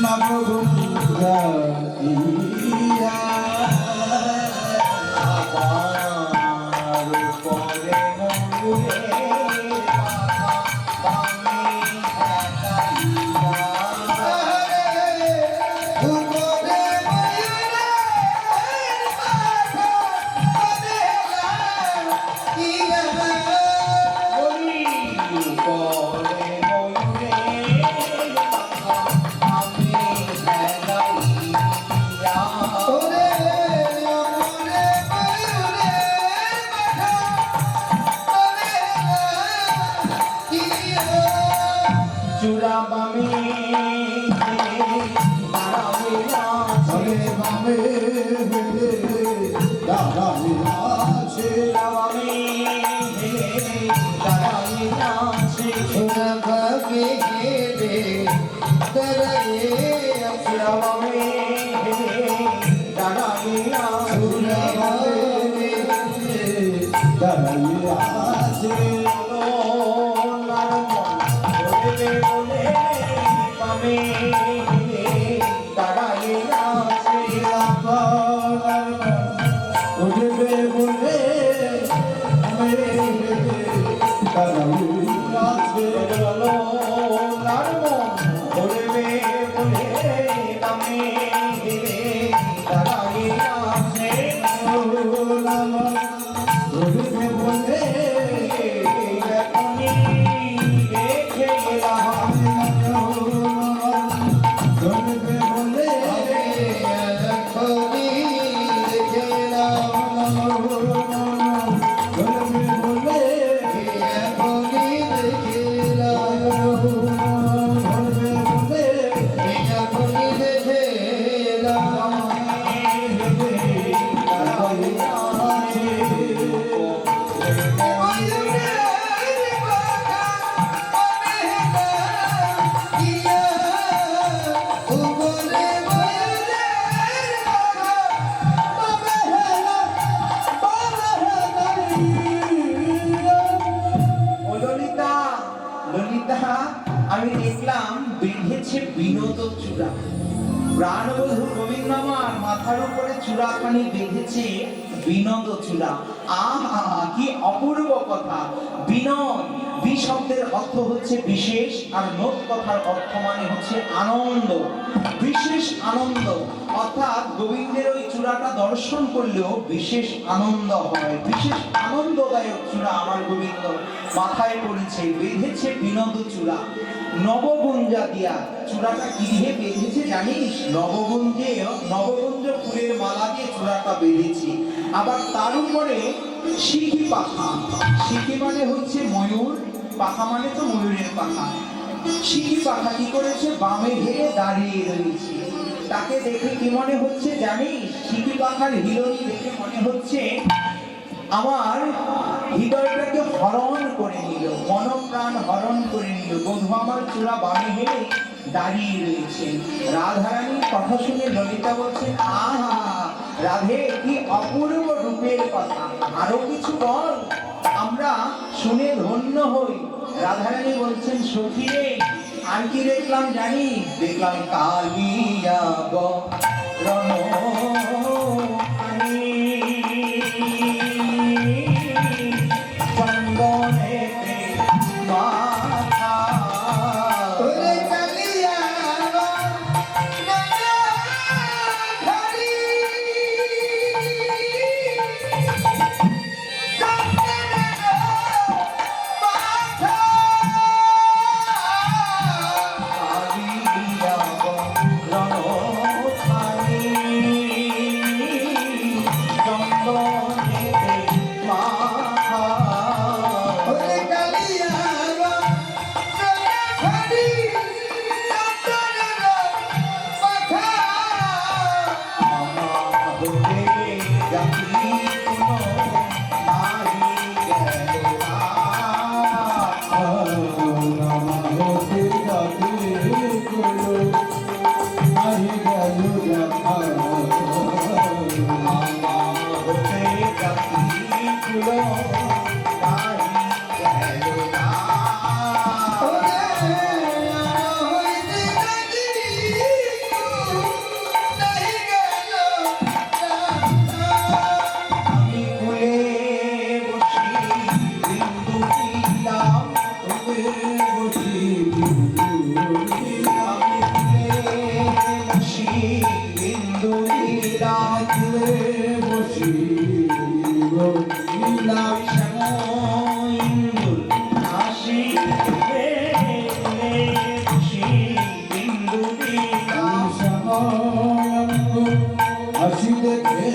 নবগঙ্গা ইয়া, তারা আমি দেখলাম বেঁধেছে বিনোদ চূড়া। প্রাণবধূ গোবিন্দ আমার মাথার উপরে চূড়াখানি বেঁধেছে বিনোদ চূড়া। আহা, কি অপূর্ব কথা! বিনোদ, বি শব্দের অর্থ হচ্ছে বিশেষ, আর নোদ কথার অর্থ মানে হচ্ছে আনন্দ, বিশেষ আনন্দ। অর্থাৎ গোবিন্দের ওই চূড়াটা দর্শন করলেও বিশেষ আনন্দ হয়। বিশেষ আনন্দদায়ক চূড়া আমার গোবিন্দ মাথায় পড়েছে, বেঁধেছে বিনোদ চূড়া। নবগুঞ্জা দিয়া চূড়াটা কি দিয়ে বেঁধেছে জানিস? নবগুঞ্জ ফুলের মালা দিয়ে চূড়াটা বেঁধেছে। আবার তার উপরে শিখি পাখা। শিখি মানে হচ্ছে ময়ূর, পাখা মানে তো ময়ূরের পাখা। শিখি পাখা কি করেছে? বামে ঘিরে দাঁড়িয়ে রয়েছে। তাকে দেখে কি মনে হচ্ছে জানিস? শিখি পাখার হিরোই দেখে মনে হচ্ছে আমার হৃদয়টাকে হরণ করে নিল, মনপ্রাণ হরণ করে নিল। বধূ আমার চূড়া বামে হেলে দাঁড়িয়ে রয়েছে। রাধারানীর কথা শুনে ললিতা বলছেন, আহা রাধে, কি অপূর্ব রূপের কথা, আরো কিছু বল, আমরা শুনে ধন্য হই। রাধারানী বলছেন, সখী রে, আর কি দেখলাম জানি? দেখলাম কালিয়া বরণ চন্দনেতে মাথা। ওরে কালিয়া ধরি চন্দনের মাথা। কালিয়া বরণ চন্দনেতে মাথা। ওরে কালিয়া ধরি চন্দনের মাথা। আমাকে জাতি কোনো নাহি গেল না। আমাকে জাতি কোনো নাহি গেল না। আমাকে জাতি কোনো নাহি গেল না। আমি কুলে বসি বিন্দু দিলাম। আমি কুলে বসি বিন্দু দিলাম। ইন্দুর হাসি বসি বিন্দু দিলাম। হাসি দেখে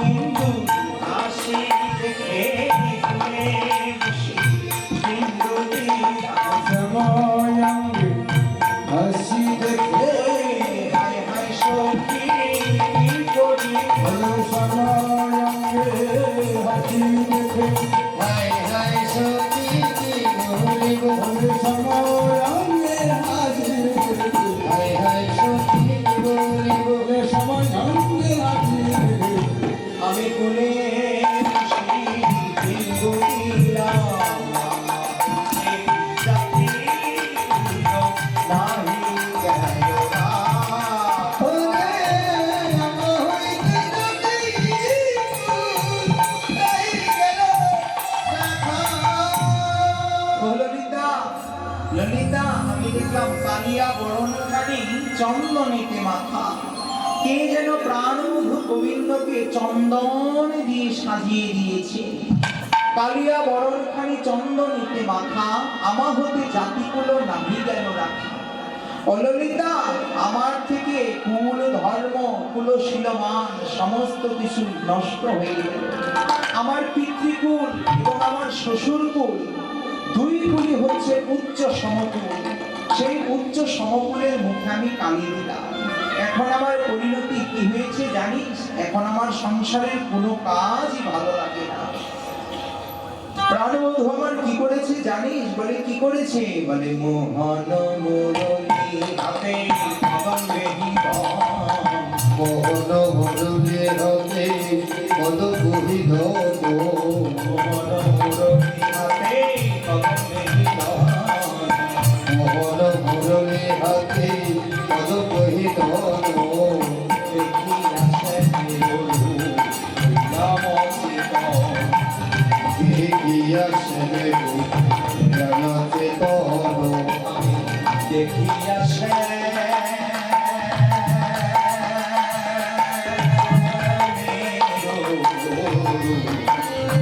ইন্দুর হাসি দেখে বসি বিন্দু দিলাম। হাসি দেখে হায় হায় সখী কি করি? হাসি দেখে হায় হায় সখী কি বলিব? সময় হাসি হায় হায় সখী কি বলিব? সময় হাসি আমি কোলে বসি বিন্দু দিলাম। জাতি নাহি গেল না। ললিতা, ললিতা, আমি দেখলাম কালিয়া বরণখানি চন্দনেতে মাথা। কে যেন প্রাণবধূ গোবিন্দকে চন্দন দিয়ে সাজিয়ে দিয়েছে। কালিয়া বরণখানি চন্দনেতে মাথা, আমা হতে জাতিকুলো নাহি গেল রাখা। ললিতা, আমার থেকে কুল ধর্ম কুলশীলমান সমস্ত কিছু নষ্ট হয়ে গেল। আমার পিতৃকুল এবং আমার শ্বশুরকুল, দুই কুলই হচ্ছে উচ্চ সমকুল। সেই উচ্চ সমকুলের মুখে আমি কালি দিলাম। এখন আমার পরিণতি কি হয়েছে জানিস? এখন আমার সংসারের কোনো কাজই ভালো লাগে না। প্রাণবধূ আমার কি করেছে জানিস? বলে কি করেছে? বলে মোহন মুরলী হাতে কদম্বে হীরণ। মোহন মুরলী হাতে পদ কহিল মোহন মুরলী হাতে কদমে হিলন মোহন মুরলী হাতে পদ কহিল দেখিয়া শ্যামে বধূ হইলাম অচেতন দেখিয়া শ্যামে জানাতে তন আমি দেখিয়া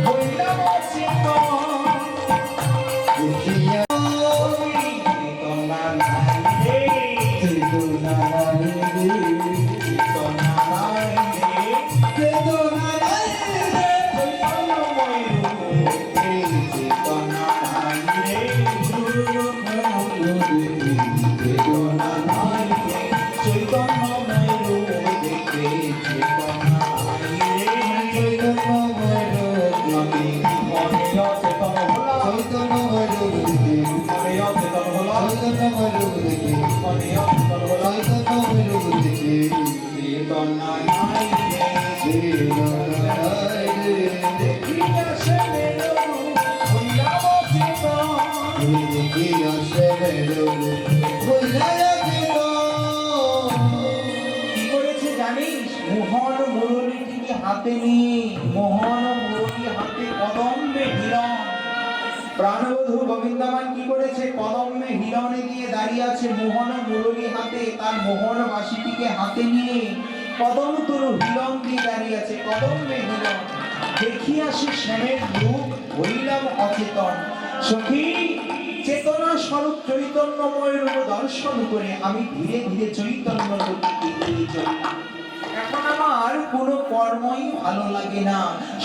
হইলাম অচেতন দেখিয়া চেতনা নাই রে চেতনা নাই রে চেতনা নাই রে চেতনা নাই রে চৈতন্যময় রূপে চেতনা নাই রে চেতনা নাই রে চৈতন্যময় রূপে চেতনা নাই রে আমি মনে অচেতন হলাম মনে অচেতন হলাম মনে অচেতন হলাম চেতনা নাই রে দেখিয়া শ্যামে বধূ হইলাম অচেতন কি করেছে জানিস মোহন মুরলীটিকে হাতে নিয়ে মোহন মুরলী হাতে কদম্বে হিলন প্রাণবধূ গোবিন্দমান কি করেছে কদম্বে হিলনে গিয়ে দাঁড়িয়ে আছে মোহন মুরলী হাতে তার মোহন বাসিটিকে হাতে নিয়ে কদম তরু হিলন দিয়ে দাঁড়িয়ে আছে কদম্বে হিলন দেখিয়া সে শ্যামের রূপ হইলাম অচেতন সখী চেতনা স্বরূপ চৈতন্যময় রূপ দর্শন করে আমি ধীরে ধীরে চৈতন্য রূপে এগিয়ে চলি এখন আমার কোনো কর্মই ভালো লাগে না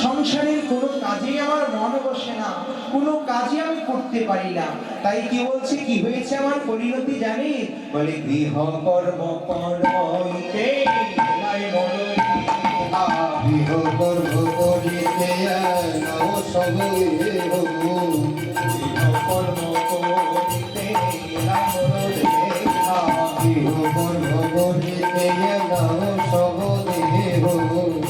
সংসারের কোনো কাজে আমার মন বসে না কোনো কাজে আমি করতে পারি না তাই কি বলছে কি হয়েছে আমার পরিণতি জানি বলে গৃহ কর্ম করইতে এলাই মরই গৃহ কর্ম করিতে নব সবে গৃহ কর্ম করিতে এলাই মরই গৃহ কর্ম করিতে নব সব দেহ গৃহ কর্ম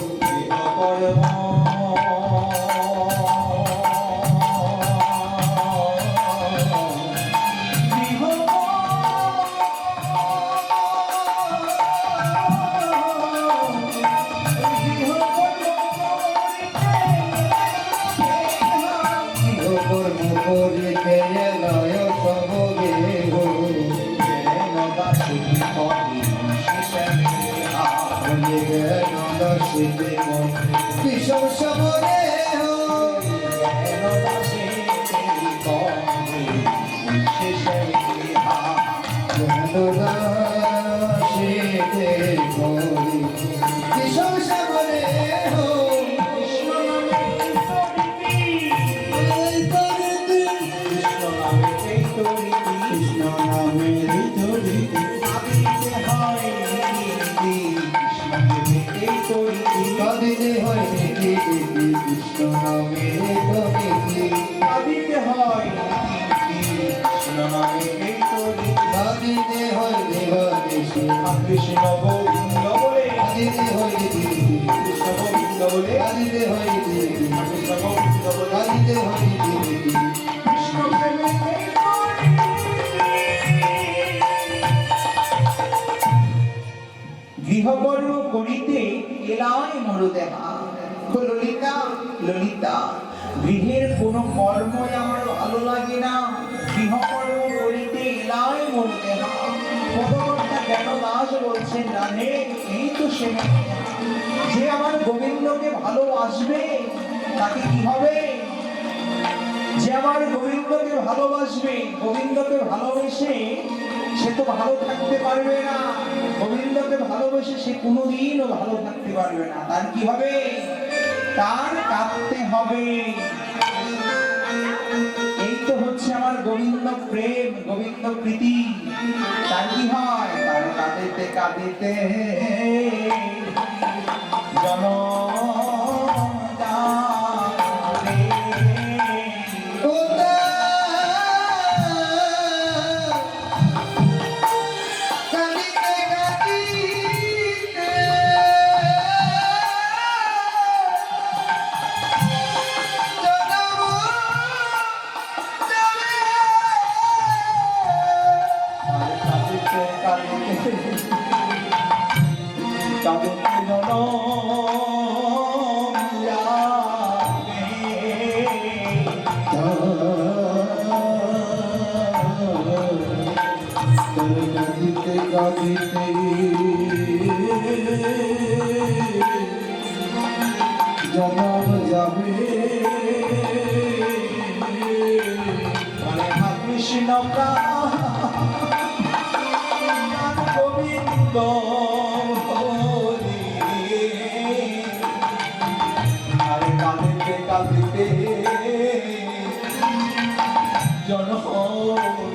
গৃহ কর্ম করিতে লয় সব দেহ বিষম সমরে বিষম সমরে কৃষ্ণ নামে কদিনে হয় কৃষ্ণ নামে কদিনে কদিনে হয় দেবাদেশে কৃষ্ণ গোবিন্দ বলে কদিনে হয় কৃষ্ণ গোবিন্দ বলে কদিনে হয় কৃষ্ণ গোবিন্দ বলে কদিনে হয় কৃষ্ণ প্রেমে গৃহকর্ম করিতে এলাই মরদেহা ললিতা ললিতা গৃহের কোনো কর্মই আমার ভালো লাগে না গৃহকর্ম করিতে এলাই মরদেহা পদকর্তা কেন দাস বলছেন রাধে এই তো সে যে আমার গোবিন্দকে ভালোবাসবে তাকে কি হবে যে আমার গোবিন্দকে ভালোবাসবে গোবিন্দকে ভালোবেসে সে তো ভালো থাকতে পারবে না গোবিন্দকে ভালোবেসে সে কোনোদিনও ভালো থাকতে পারবে না তার কি হবে তার কাঁদতে হবে এই তো হচ্ছে আমার গোবিন্দ প্রেম গোবিন্দ প্রীতি তার কি হয় তার কাঁদিতে কাঁদিতে জন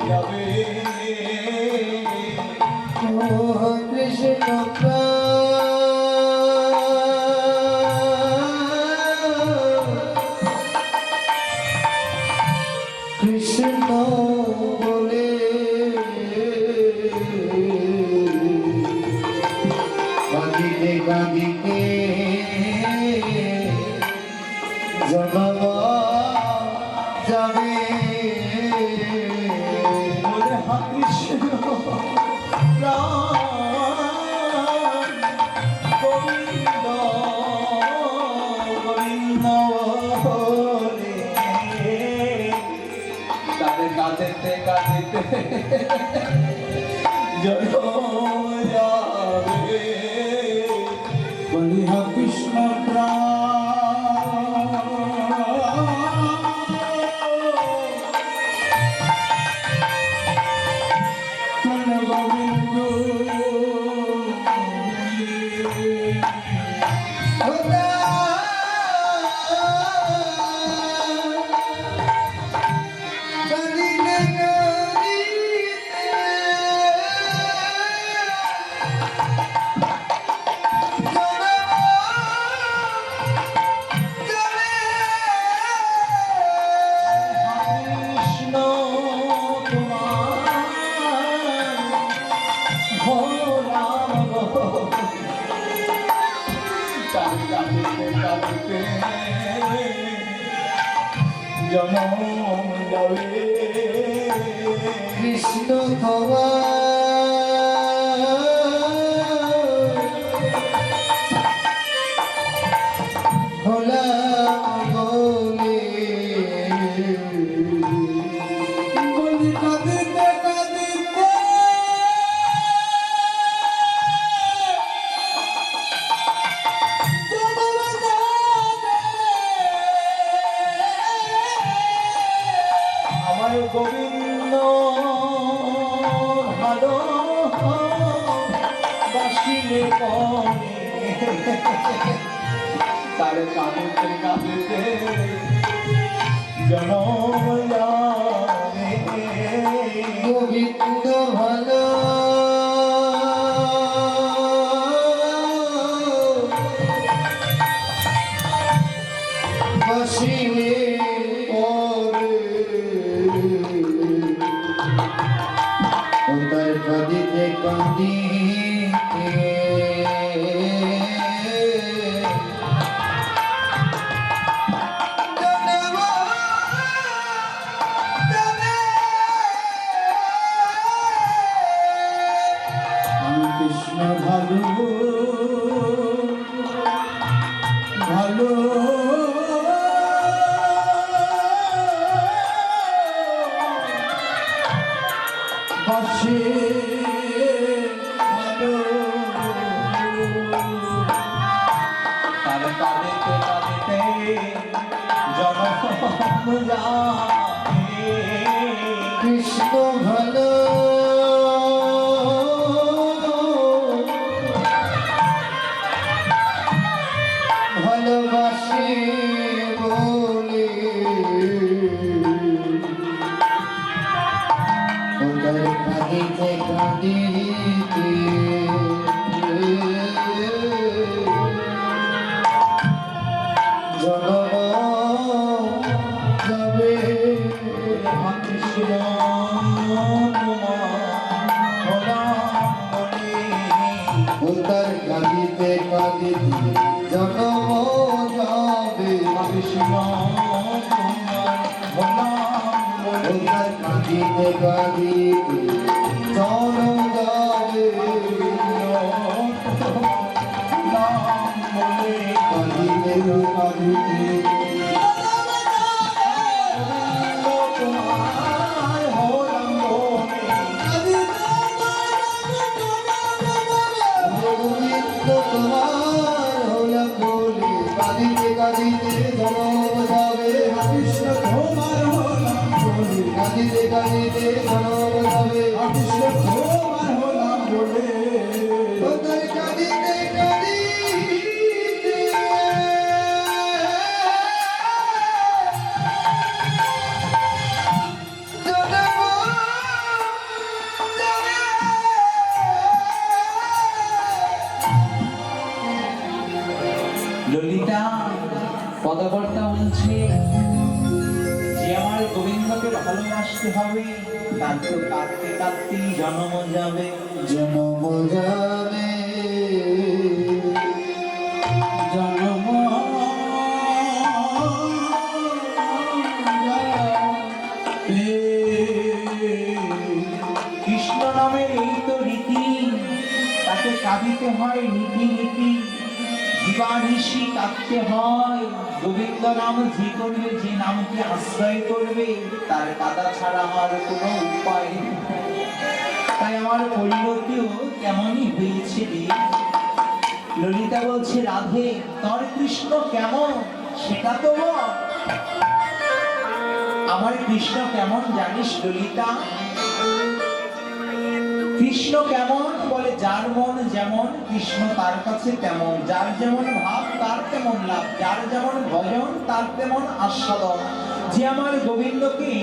যাবে ও কৃষ্ণ কৃষ্ণ বলে কাঁদিতে কাঁদিতে জনম যাবে বলে হা কৃষ্ণ প্রাণ গোবিন্দ গোবিন্দ বলে তাদের কাঁদিতে কাঁদিতে জনম যাবে বলি হা কৃষ্ণ গোবিন্দ কৃষ্ণ কাঁদিতে কাঁদিতে জনম যাবে কৃষ্ণ ভবা ভোলা বলে বলি কাঁদিতে কাঁদিতে আমার গোবিন্দ ভালো বাসিলে পরে তার কাঁদিতে কাঁদিতে জনম যাবে গোবিন্দ ভালো বসিলে পরে তার কাঁদিতে কাঁদিতে কৃষ্ণ ভালো ভালো বাসে ভালো তার কাঁদিতে কাঁদিতে জনম যাবে কৃষ্ণ ভালো ভালোবাসে বলে ওদের কাঁদিতে কাঁদিতে জনম যাবে কৃষ্ণ ওদের কাঁদিতে কাঁদিতে জনম যাবে কৃষ্ণ ওদের কাঁদিতে কাঁদিতে জনম যাবে কাঁদিতে কাঁদিতে গোবিন্দ তোমার হলাম বলে কাঁদিতে কাঁদিতে জনম যাবে কৃষ্ণ তোমার হলাম বলে কাঁদিতে কাঁদিতে জনম যাবে কৃষ্ণ তোমার হলাম বলে ওদের কাঁদিতে কাঁদিতে জনম যে আমার গোবিন্দকে ভালোবাসতে হবে তার তো কাঁদতে কাঁদতেই জন্ম যাবে। জনম যাবে জন্ম কৃষ্ণ নামের এই তো রীতি, তাকে কাঁদিতে হয় নীতি নীতি, দিবানিশি কাঁদতে হয়। গোবিন্দ নাম যে করবে, যে নামকে আশ্রয় করবে, তার কাঁদা ছাড়া আর কোনো উপায় নেই। তাই আমার পরিণতিও কেমনই হয়েছে রে। ললিতা বলছে, রাধে তোর কৃষ্ণ কেমন সেটা তো বল। আমার কৃষ্ণ কেমন জানিস ললিতা? কৃষ্ণ কেমন বলে, যার মন যেমন কৃষ্ণ তার কাছে তেমন, যার যেমন ভাব তার তেমন লাভ, যার যেমন ভজন তার তেমন আস্বাদন। যে আমার গোবিন্দকে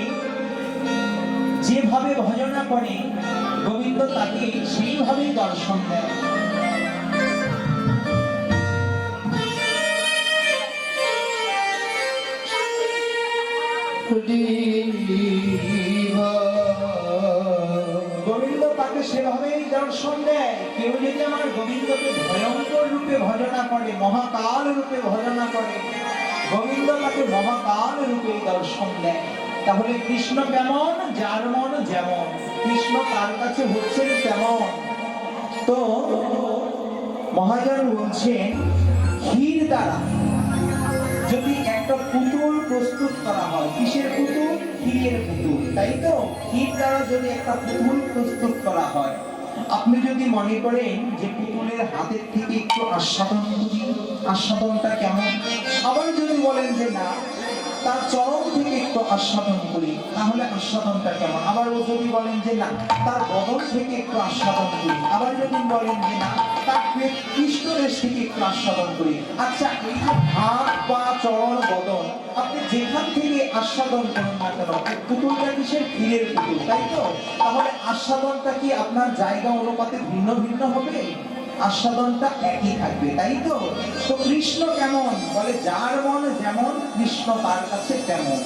যেভাবে ভজনা করে, গোবিন্দ তাকে সেইভাবেই দর্শন দেয়। গোবিন্দ তাকে সেভাবেই দর্শন দেয়। কেউ যদি আমার গোবিন্দকে ভয়ঙ্কর রূপে ভজনা করে, মহাকাল রূপে ভজনা করে, গোবিন্দ তাকে মহাকাল রূপে দর্শন দেয়। তাহলে কৃষ্ণ কেমন? যার মন যেমন কৃষ্ণ তার কাছে হচ্ছেন তেমন। তো মহাজন বলছেন, ক্ষীর দ্বারা যদি একটা পুতুল প্রস্তুত করা হয়, কিসের পুতুল? ক্ষীরের পুতুল, তাই তো? ক্ষীর দ্বারা যদি একটা পুতুল প্রস্তুত করা হয়, আপনি যদি মনে করেন যে পুতুলের হাতের থেকে একটু আস্বাদন করি, আস্বাদনটা কেমন? আবার যদি বলেন যে না, তার চরণ থেকে একটু আস্বাদন করি, তাহলে আস্বাদনটা কেমন? আবার যদি বলেন যে না, তার বদন থেকে একটু আস্বাদন করি, আবার যদি বলেন যে না, তার পৃষ্ঠদেশ থেকে একটু আস্বাদন করি। আচ্ছা, এই যে হাত পা চরণ বদন, আপনি যেখান থেকে আস্বাদন করুন না কেন, পুতুলটা কিসের? ক্ষীরের পুতুল, তাই তো? তাহলে আস্বাদনটা কি আপনার জায়গা অনুপাতে ভিন্ন ভিন্ন হবে? আস্বাদনটা একই থাকবে, তাই তো? তো কৃষ্ণ কেমন বলে, যার মন যেমন কৃষ্ণ তার কাছে তেমন।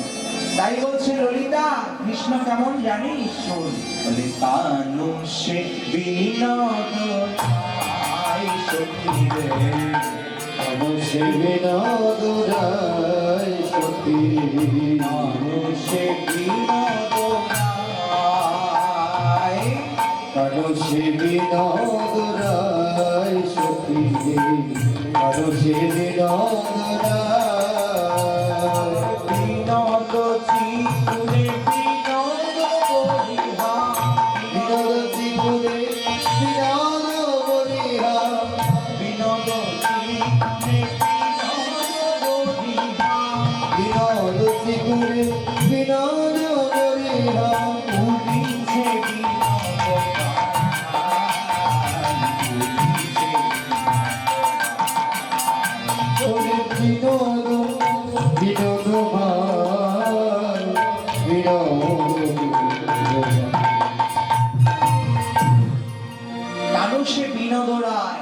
তাই বলছে ললিতা, কৃষ্ণ কেমন জানিস? শোন, বলে কানু সে বিনোদ আই সখী রে, সে বিনোদ রায় সতী, কানু সে বিনোদ আই, কারো সে বিনোদ রায় সতী, কারো সে বিনোদ রায়, বিনোদ চিকুরে বিনোদ বলিহা, বিনোদ ত্রিপুরে বিনোদ বলিহা, বিনোদ চিকুরে বিনোদ বলিহা, বিনোদ ত্রিপুরে বিনোদ বলিহা, উদিছে বিনোদ ওরে বিনোদ বিনোদ ভাই, বিনোদ কারো সে বিনোদ রায়।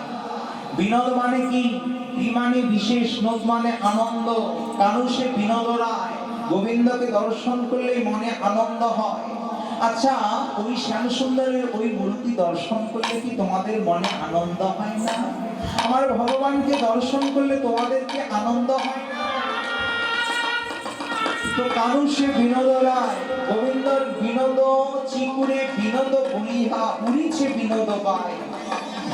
বিনোদ মানে কি? বি মানে বিশেষ, নোদ মানে আনন্দ। কারো সে বিনোদ রায়, গোবিন্দকে দর্শন করলে মনে আনন্দ হয়। আচ্ছা, ওই শ্যাম সুন্দরের ওই মূর্তি দর্শন করলে কি তোমাদের মনে আনন্দ হয় না? আমার ভগবানকে দর্শন করলে তোমাদেরকে আনন্দ হয় না? তো কারু সে বিনোদ রায়, গোবিন্দর বিনোদ চিকুরে বিনোদ বলিহা, উড়িছে বিনোদ বাই।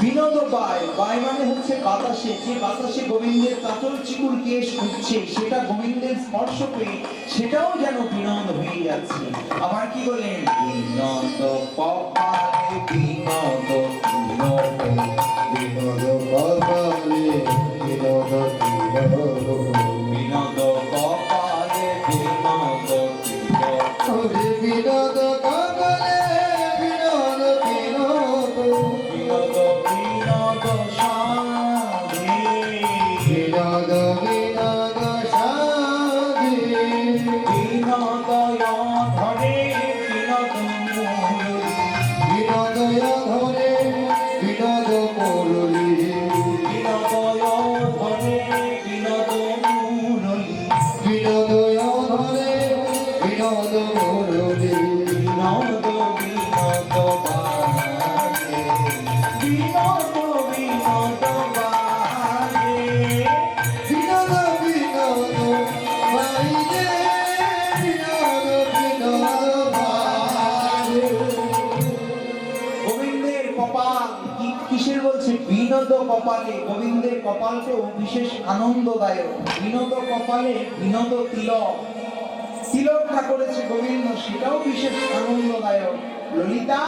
বিনোদ বাই, বাই মানে হচ্ছে বাতাসে, যে বাতাসে গোবিন্দের কাতল চিকুর কেশ উঠছে, সেটা গোবিন্দের স্পর্শ পেয়ে সেটাও যেন বিনোদ হয়ে যাচ্ছে। আবার কি বলেন? বিনোদ কপালে বিনোদ, বিনোদ বিনোদ কপালে বিনোদ বিনোদ, বিনোদ কপালে বিনোদ, ওরে বিনোদ কপালে বিনোদ বিনোদ, বিনোদ বিনোদ সাধে, বিনোদ বিনোদ সাধে, বিনোদয় ধরে বিনোদ মুরলী, বিনোদয় ধরে বিনোদ মুরলী, বিনোদয় ধরে বিনোদ মুরলী, বিনোদয় বিনোদ মুরলী বিনোদ বিনোদ বাজে বিনোদ বিনোদ বাজে বিনোদ বিনোদ বাইরে বিনোদ বিনোদ বাজে গোবিন্দের কপাল কিসের বলছে বিনোদ কপালে গোবিন্দের কপালকেও বিশেষ আনন্দদায়ক বিনোদ কপালে বিনোদ তিলক তিলকটা করেছে গোবিন্দ সেটাও বিশেষ আনন্দদায়ক ললিতা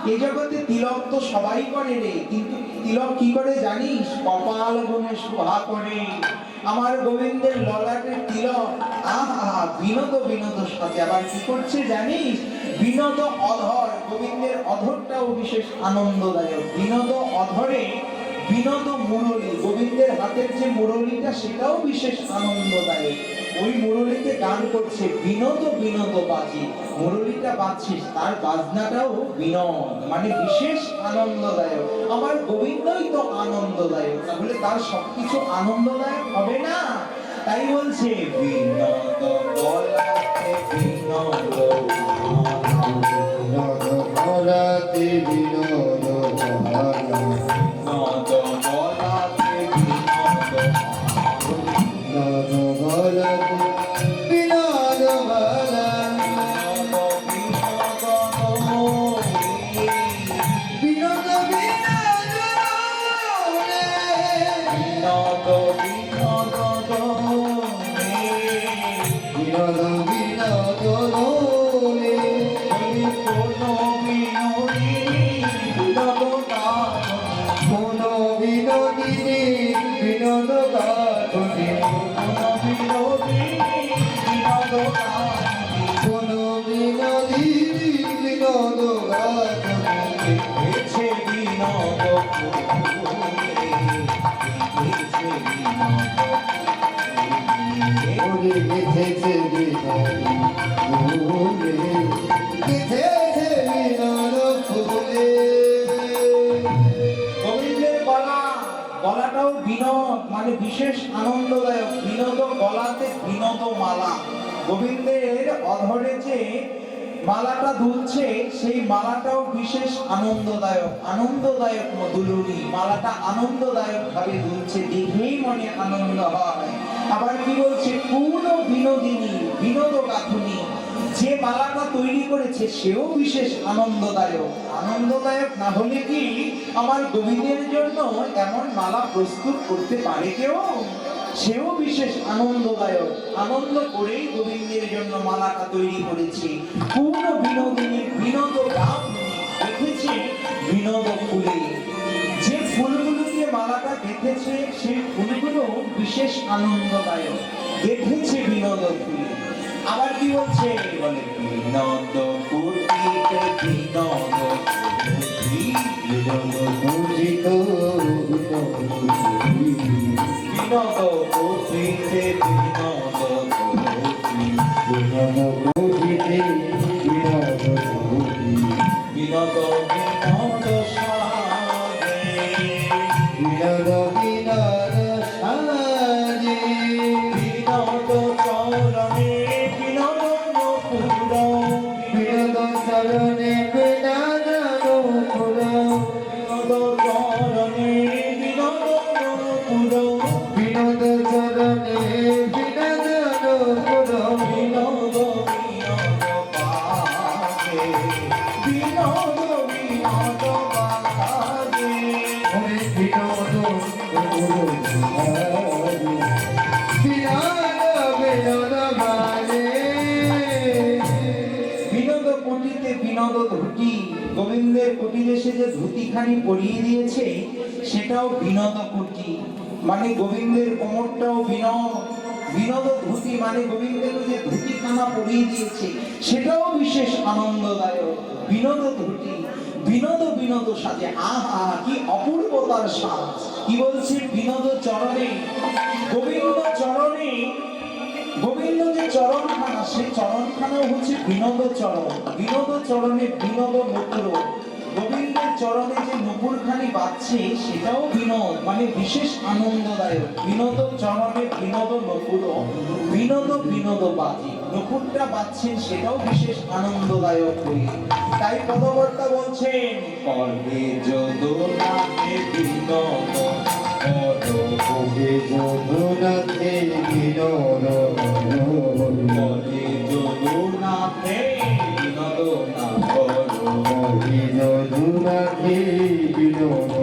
এ জগতে তিলক তো সবাই করে রে কিন্তু তিলক কি করে জানিস কপাল গুণে শোভা করে আমার গোবিন্দের ললাটের তিলক আহা বিনোদ বিনোদ সাথে আবার কি করছে জানিস বিনোদ অধর গোবিন্দের অধরটাও বিশেষ আনন্দদায়ক বিনোদ অধরে বিনোদ মুরলী গোবিন্দের হাতের যে মুরলীটা সেটাও বিশেষ আনন্দদায়ক ওই মুরলীতে গান করছে বিনোদ বিনোদ বাজি মুরলীটা বাজছিস তার বাজনাটাও বিনোদ মানে বিশেষ আনন্দদায়ক আমার গোবিন্দই তো আনন্দদায়ক তাহলে তার সবকিছু আনন্দদায়ক হবে না তাই বলছে বিনোদ গলাতে বিনোদ বিনোদ করাতে বিনোদ ভালো বিনোদ গলাতে বিনোদ বিনোদ গলাতে বিনোদ ভালো বিনোদ বিনোদ বিনোদ বিনোদ দোলে কোন বিনোদিনী বিনোদ গাথনে কোন বিনোদিনী বিনোদ গাথনে ওরে গেথেছে বিনোদ ফুলে গেথেছে বিনোদ ফুলে গোবিন্দের গলাটাও বিনোদ মানে বিশেষ আনন্দদায়ক বিনোদ গলাতে বিনোদ মালা গোবিন্দের অধরে যে মালাটা দুলছে সেই মালাটাও বিশেষ আনন্দদায়ক দুলুনি মালাটা আনন্দদায়ক ভাবে দুলছে দেখেই মনে আনন্দ হয় আবার কি বলছে কোন বিনোদিনী বিনোদ গাথুনি যে মালাটা তৈরি করেছে সেও বিশেষ আনন্দদায়ক না হলে কি আমার গোবিন্দের জন্য এমন মালা প্রস্তুত করতে পারে কেউ সেও বিশেষ আনন্দদায়ক আনন্দ করেই গোবিন্দের জন্য মালাটা তৈরি করেছে কোন বিনোদিনীর বিনোদ গাথুনি দেখেছে বিনোদ ফুলে যে ফুলগুলো দিয়ে মালাটা গেঁথেছে সেই ফুলগুলো বিশেষ আনন্দদায়ক গেঁথেছে বিনোদ ফুলে আবার কি বলছে বলে বিনোদ কুটিতে বিনোদ বিনোদ পূজিত বিনোদ কুটিতে বিনোদ বিনোদ পূজিতে বিনোদ বিনোদ বিনোদ সাজে বিনোদ বিনোদ সাজে বিনোদ চরণে বিনোদ নকুল বিনোদ চরণে বিনোদ নকুল বিনোদ চরণে বিনোদ নকুল বিনোদ চরণে বিনোদ নকুল বিনোদ বিনোদ বাজে বিনোদ বিনোদ বাজে ওরে বিনোদ বিনোদ বাজে বিনোদ কুটিতে বিনোদ ধুতি গোবিন্দের কুটিরে সে যে ধুতিখানি পরিয়ে দিয়েছে সেটাও বিনোদ কুটি মানে গোবিন্দের কোমরটাও বিনোদ ধুতি মানে গোবিন্দের যে ধুতিখানা পরিয়ে দিয়েছে সেটাও বিশেষ আনন্দদায়ক বিনোদ ধুতি বিনোদ সাজে আহা কি অপূর্বতার সাজ কি বলছে বিনোদ চরণে গোবিন্দ যে চরণখানা সেই চরণখানাও হচ্ছে বিনোদ চরণে বিনোদ নকুল গোবিন্দের চরণে যে নকুলখানি বাজছে সেটাও বিনোদ মানে বিশেষ আনন্দদায়ক বিনোদ চরণে বিনোদ নকুল বিনোদ বাজে নকুলটা বাজছেন সেটাও বিশেষ আনন্দদায়ক হই। তাই পদকর্তা বলছেন কবে যদুনাথে বিনোদ কবে যদুনাথে বিনোদ কবে যদুনাথে বিনোদ না করো কবে যদুনাথে বিনোদ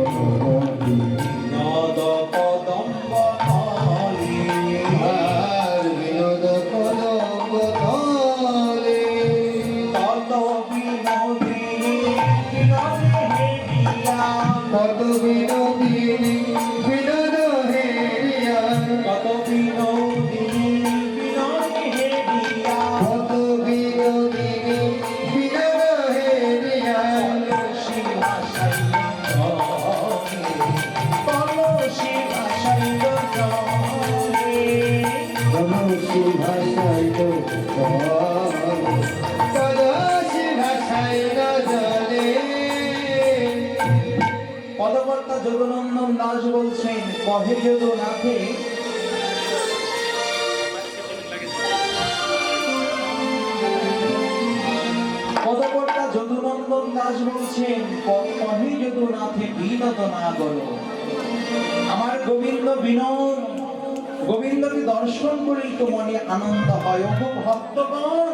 বিনোদ কদম্ব তলে আর বিনোদ কদম্ব তলে কত বিনোদিনী বিনোদে হেরিয়া কত বিনোদিনী বিনোদ হেরিয়া কত বিনোদিনী বিনোদে হেরিয়া কত বিনোদিনী বিনোদ হেরিয়া কলসি ভাষাই জলে কলসি ভাষায় তো কলসি ভাষায় জলে পদকর্তা যদুনন্দন দাস বলছেন কহে যদুনাথে পদকর্তা যদুনন্দন দাস বলছেন কহে যদুনাথে বিনোদ না করো আমার গোবিন্দ বিনোদ গোবিন্দকে দর্শন করেই তো মনে আনন্দ হয় ওগো ভক্তগণ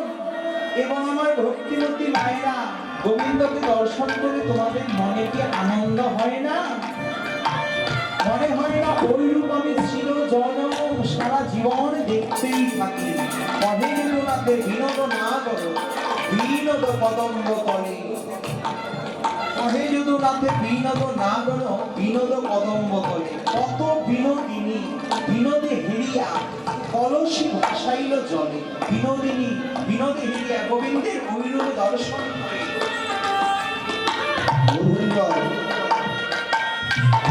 এবং আমার ভক্তিমতী মায়েরা গোবিন্দকে দর্শন করে তোমাদের মনে কি আনন্দ হয় না? মনে হয় না ওই রূপ আমি ছিল জনম সারা জীবন দেখতেই থাকি কহে যদুনাথে বিনোদ না করো বিনোদ কদম্ব তলে কহে যদুনাথে বিনোদ না করো বিনোদ কদম্ব তলে কত বিনোদিনী বিনোদে হেরিয়া কলসি ভাসাইল জলে বিনোদিনী বিনোদে হেরিয়া গোবিন্দের ঐরূপ দর্শন করে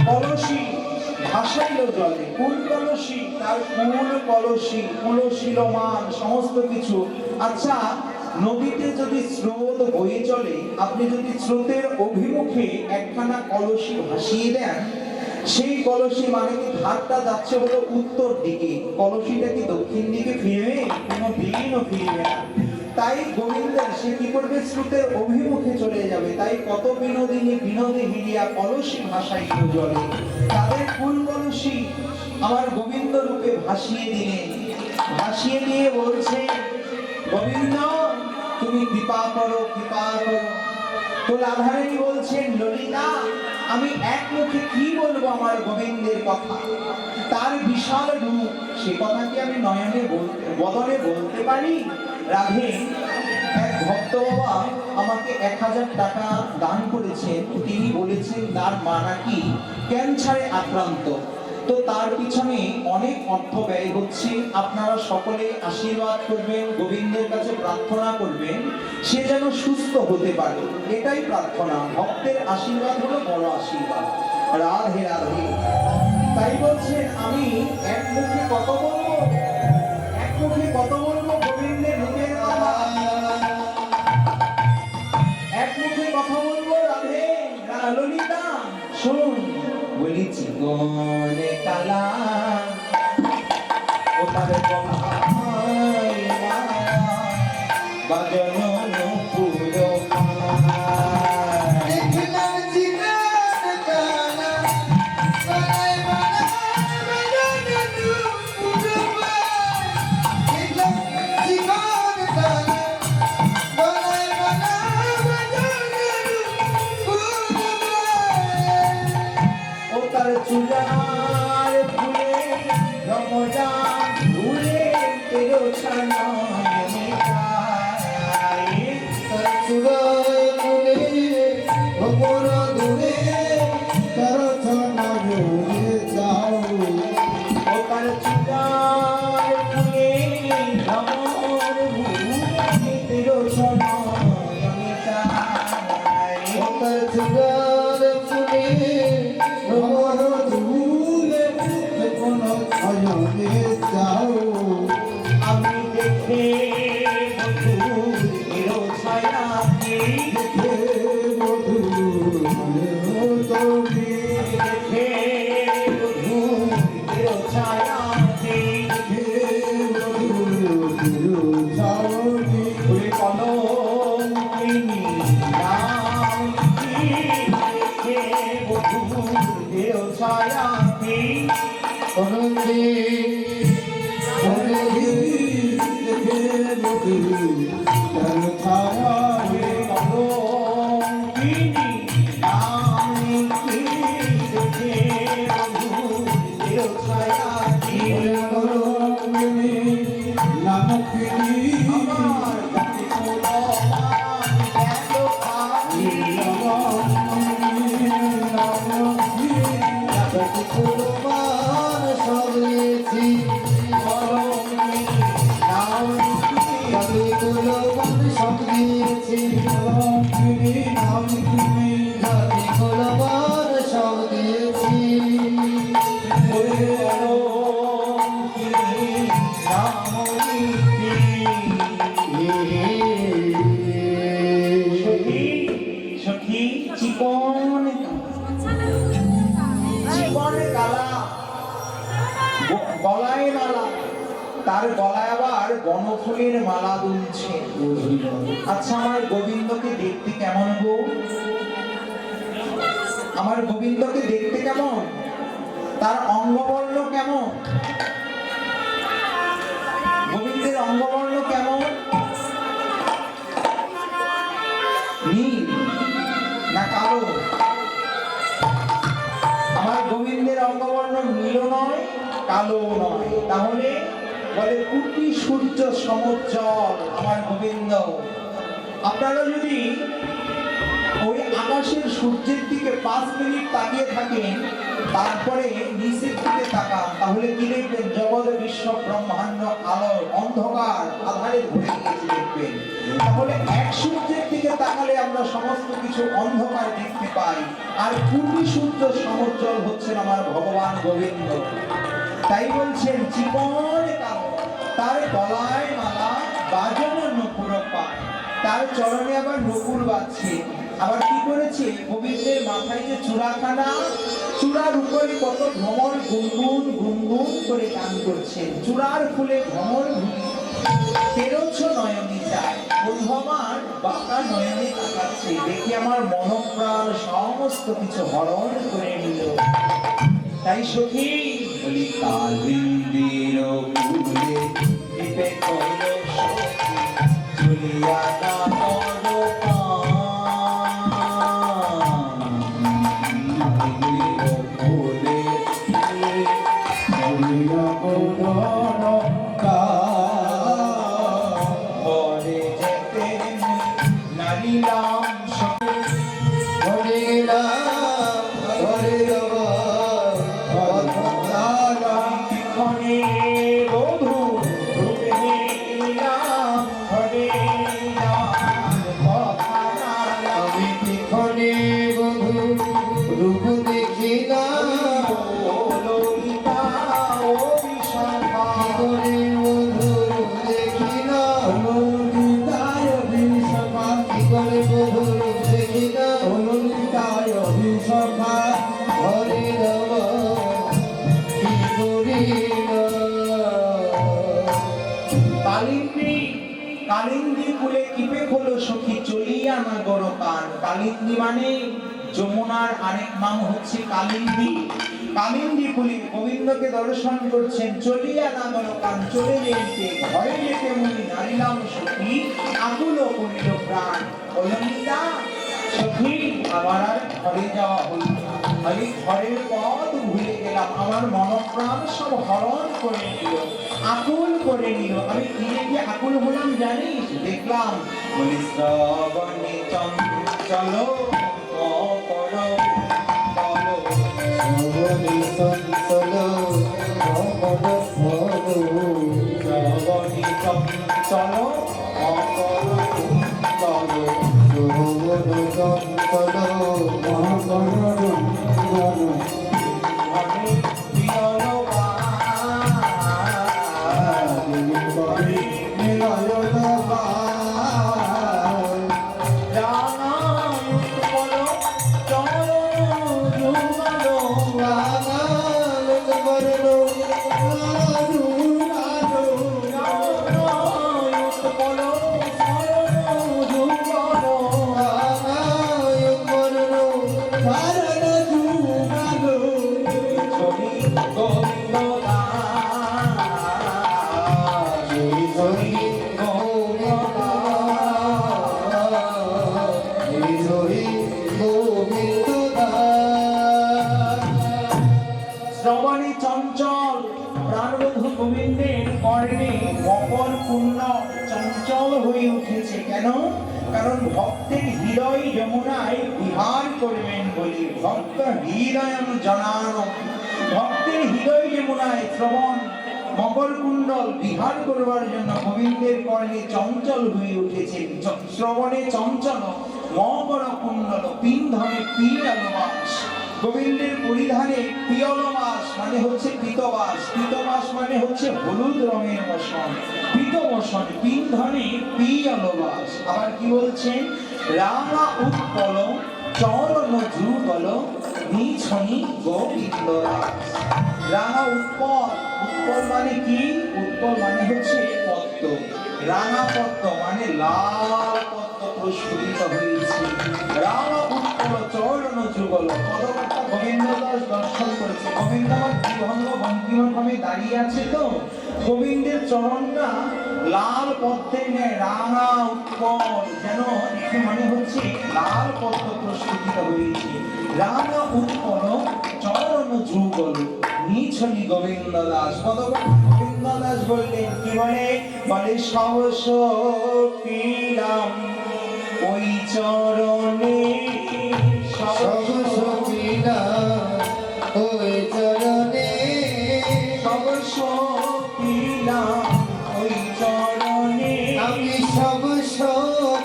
কলসি ভাসাইল জলে কুল কলসি তার কুল কলসি কুলশীলমান সমস্ত কিছু। আচ্ছা নদীতে যদি স্রোত বয়ে চলে আপনি যদি স্রোতের অভিমুখে একখানা কলসি ভাসিয়ে দেন সেই কলসি মানে কি ধারটা যাচ্ছে হলো উত্তর দিকে কলসিটা কি দক্ষিণ দিকে ফিরবে? কোনো দিনও ফিরবে না। তাই গোবিন্দের সে কি করবে স্রোতের অভিমুখে চলে যাবে। তাই কত বিনোদিনী বিনোদে হিরিয়া কলসি ভাসাইল জলে তাদের কুল কলসি আমার গোবিন্দ রূপে ভাসিয়ে দিলেন। ভাসিয়ে দিয়ে বলছে গোবিন্দ তুমি কৃপা করো কৃপা করো। তো রাধারানী বলছেন ললিতা আমি এক মুখে কি বলবো আমার গোবিন্দের কথা তার বিশাল রূপ সে কথা কি আমি নয়নে বদনে বলতে পারি? রাধে এক ভক্ত বাবা আমাকে 1000 টাকা দান করেছেন। তিনি বলেছেন তার মা নাকি ক্যান্সারে আক্রান্ত, তো তার পিছনে অনেক অর্থ ব্যয় হচ্ছে। আপনারা সকলে আশীর্বাদ করবেন, গোবিন্দের কাছে প্রার্থনা করবেন সে যেন সুস্থ হতে পারে, এটাই প্রার্থনা। ভক্তের আশীর্বাদ হলো বড় আশীর্বাদ। রাধে রাধে। তাই বলছেন আমি এক মুখে কত বলবো, এক মুখে কত বলবো গোবিন্দের রূপের কথা, এক মুখে কথা বলবো রাধে ললিতা শুন বলিছি গনে কালা ও তারে বাজন পুরো দেখলাম জীবন কালা গলায় বালা বাজানো পুরবা দেখলাম জীবন কালা গলায় বালা বাজানো পুরবা ও তার চুলার ফুলে রমজা ভুলে তেরো ছানা সুরায় মুনে ভবন দূরে তার ছনা জুড়ে যাও ও তার চুলার ফুলে রমর ভুলে তেরো ছানা তার সুরার ফুলে ভবন দূরে কোন ছয়নে যাও আমি দেখে বধূ ছায়াকে দেখে মধু তুমি দেখে বধূ ছায়াকে মধু সাবনি ফুলে কলঙ্কিনী নাম কি রেখে বধূর দেহ ছায়াতে কোনদিন দেখে বুঝি তার ছায়া ফুলে কলঙ্কিনী নাম কি রেখে বধূর দেহ ছায়াতে কলঙ্কিনী নামকিনী আমার গানে কোলমান গেল খালি কুলমান সবেছি কলঙ্কিনী নাম কি কবি কুলমান সবেছি কলঙ্কিনী নামকিনী কবি কুলমান সবেছি গলায় মালা, তার গলায় আবার বনফুলের মালা দুলছে। আচ্ছা, আমার গোবিন্দকে দেখতে কেমন গো? আমার গোবিন্দকে দেখতে কেমন? তার অঙ্গবর্ণ কেমন? গোবিন্দের অঙ্গবর্ণ কেমন? নীল না কালো? আমার গোবিন্দের অঙ্গবর্ণ নীল নয়, কালো নয়, তাহলে বলে কোটি সূর্য সমুজ্জ্বল আমার গোবিন্দ। আপনারা যদি ওই আকাশের সূর্যের দিকে 5 মিনিট তাকিয়ে থাকেন, তারপরে নিচের দিকে তাকান, তাহলে কি দেখবেন? জগৎ বিশ্ব ব্রহ্মাণ্ড আলো অন্ধকার আধারে ভরে গিয়েছে দেখবেন। তাহলে এক সূর্যের দিকে তাকালে আমরা সমস্ত কিছু অন্ধকার দেখতে পাই, আর কোটি সূর্য সমুজ্জ্বল হচ্ছেন আমার ভগবান গোবিন্দ। তাই বলছেন জীবন কালো, তার গলায় মালা বাজানো নকুর পায়, তার চরণে আবার নকুর বাজছে। আবার কি করেছে? গোবিন্দের মাথায় যে চূড়াখানা, চূড়ার উপরে কত ভ্রমর গুনগুন গুনগুন করে গান করছে। চূড়ার ফুলে ভ্রমর ঘুরি তেরোছ নয়নে যায়, বন্ধু আমার বাঁকা নয়নে তাকাচ্ছে, দেখি আমার মনপ্রাণ সমস্ত কিছু হরণ করে নিল। তাই সখী বলি কালিন্দির ফুলে দীপে কইল সখী চলিয়া না রূপ দেখিলাম ললিতা ও বিশাখা করে বধূ রূপ দেখিলাম ললিতায় বিশাখা কি করে বধূ রূপ দেখিলাম ললিতায় বিশাখা হরে রব কি করিল কালিন্দী কালিন্দী কুলে কিপে হলো সখী চলিয়া না গরকান। কালিন্দী মানে যমুনার আরেক নাম হচ্ছে কালিন্দী। কালিন্দী কুলে গোবিন্দকে দর্শন করছেন, চলিয়া না গরকান, চলে যেতে ঘরে যেতে মনি নারিলাম সখী আকুল করিল প্রাণ। ললিতা সখী আমার আর ঘরে যাওয়া হইল না, আমি ঘরের পথ ভুলে গেলাম, আমার মনপ্রাণ সব হরণ করে নিল, আকুল করে নিল। আমি ধীরে গিয়ে আকুল হলাম জানিস? দেখলাম বলি শ্রবণে চঞ্চল অপর তল শ্রবণে চঞ্চল অপর শ্রবণে চঞ্চল অপর তল শ্রবণ চঞ্চল ঘরে বিরল হয়ে উঠেছে। কেন? কারণ ভক্তের হৃদয় যমুনায় বিহার করবেন বলি। ভক্ত হৃদয়ম জনানো, ভক্তের হৃদয় যমুনায় শ্রবণ মকর কুণ্ডল বিহার করবার জন্য গোবিন্দের কর্ণে চঞ্চল হয়ে উঠেছে। শ্রবণে চঞ্চল মকর কুণ্ডল, পিন্ধনে পিয়ালবাস। গোবিন্দের পরিধানে পিয়লবাস মানে হচ্ছে পীতবাস, পীতবাস মানে হচ্ছে হলুদ রঙের বসন, পীতবসন, পিন্ধনে পিয়লবাস। আবার কি বলছেন? রাঙা উৎপল চরণ যুগল নিছনি গোবিন্দরাস। রাঙা উৎপল, উৎপল মানে কি? উৎপল মানে হচ্ছে পদ্ম, রাঙা পদ্ম মানে লাল পদ্ম প্রস্ফুটিত হয়েছে। রাঙা উৎপল চরণ যুগল, পদকর্তা গোবিন্দ দাস দর্শন করেছে। গোবিন্দ আমার দ্বিভঙ্গ ভঙ্গিমভাবে দাঁড়িয়ে আছে, তো গোবিন্দের চরণটা লাল পদ্মের ন্যায় রাঙা উৎপল, যেন দেখে মনে হচ্ছে লাল পদ্ম প্রস্ফুটিত হয়েছে। রাঙা উৎপল চরণ যুগল নিছনি গোবিন্দ দাস। গোবিন্দ দাস বললেন কি? বলে সবস পিলাম ওই চরণে, সবস পিলাম ওই চরণে, সবস পিলাম ওই চরণে, আমি সবস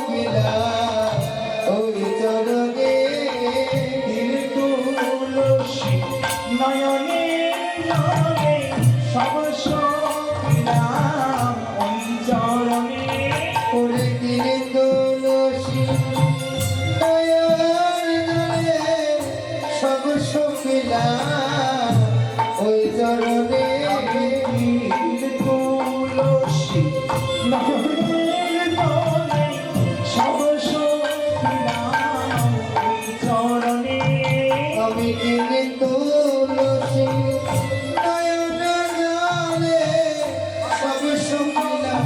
পিলাম ওই চরণে, তুলসী নয়নে নয়নে সবস পিলাম ওই চরণে। ওরে দিলে তুলসী নয়নে সবস পিলাম ওই চরণে, তুলসী নয়নে নয়নে সবস পিলাম ওই চরণে। আমি দিলে তুলসী নয়নে নয়নে সবস পিলাম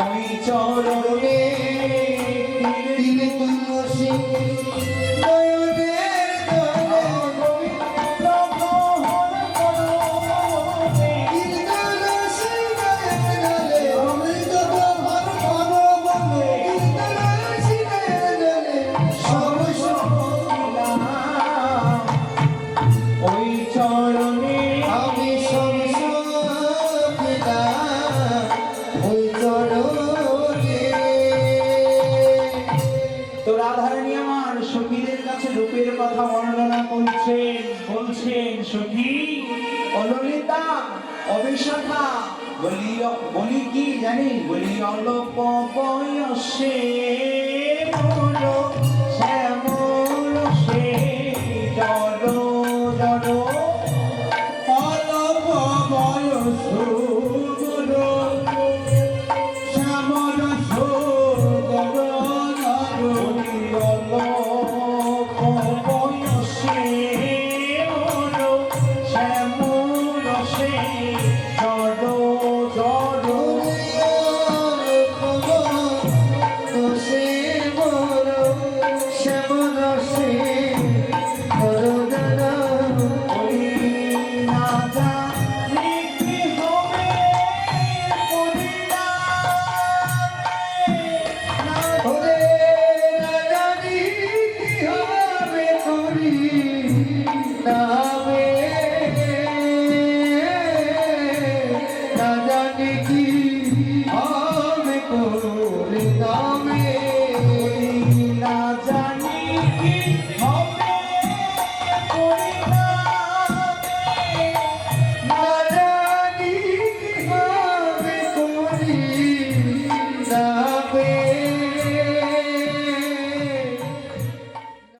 ওই চরণে, দিলে তুলসী নয়নে নয়নে ওই চরণে আমি সবস পিলাম ওই চরণে। তো রাধারানী আমার সখীদের কাছে রূপের কথা বর্ণনা করছেন, বলছেন সখী অললিতা অবিশাখা, বলি কি জানিস? বলি অল্প বয়সে মোর শ্যামল সে জড় জড়, অল্প বয়স মোর শ্যামল জড় জড়, অল্প বয়সে মোর শ্যামল সে জড় জড়। নামে না জানি কি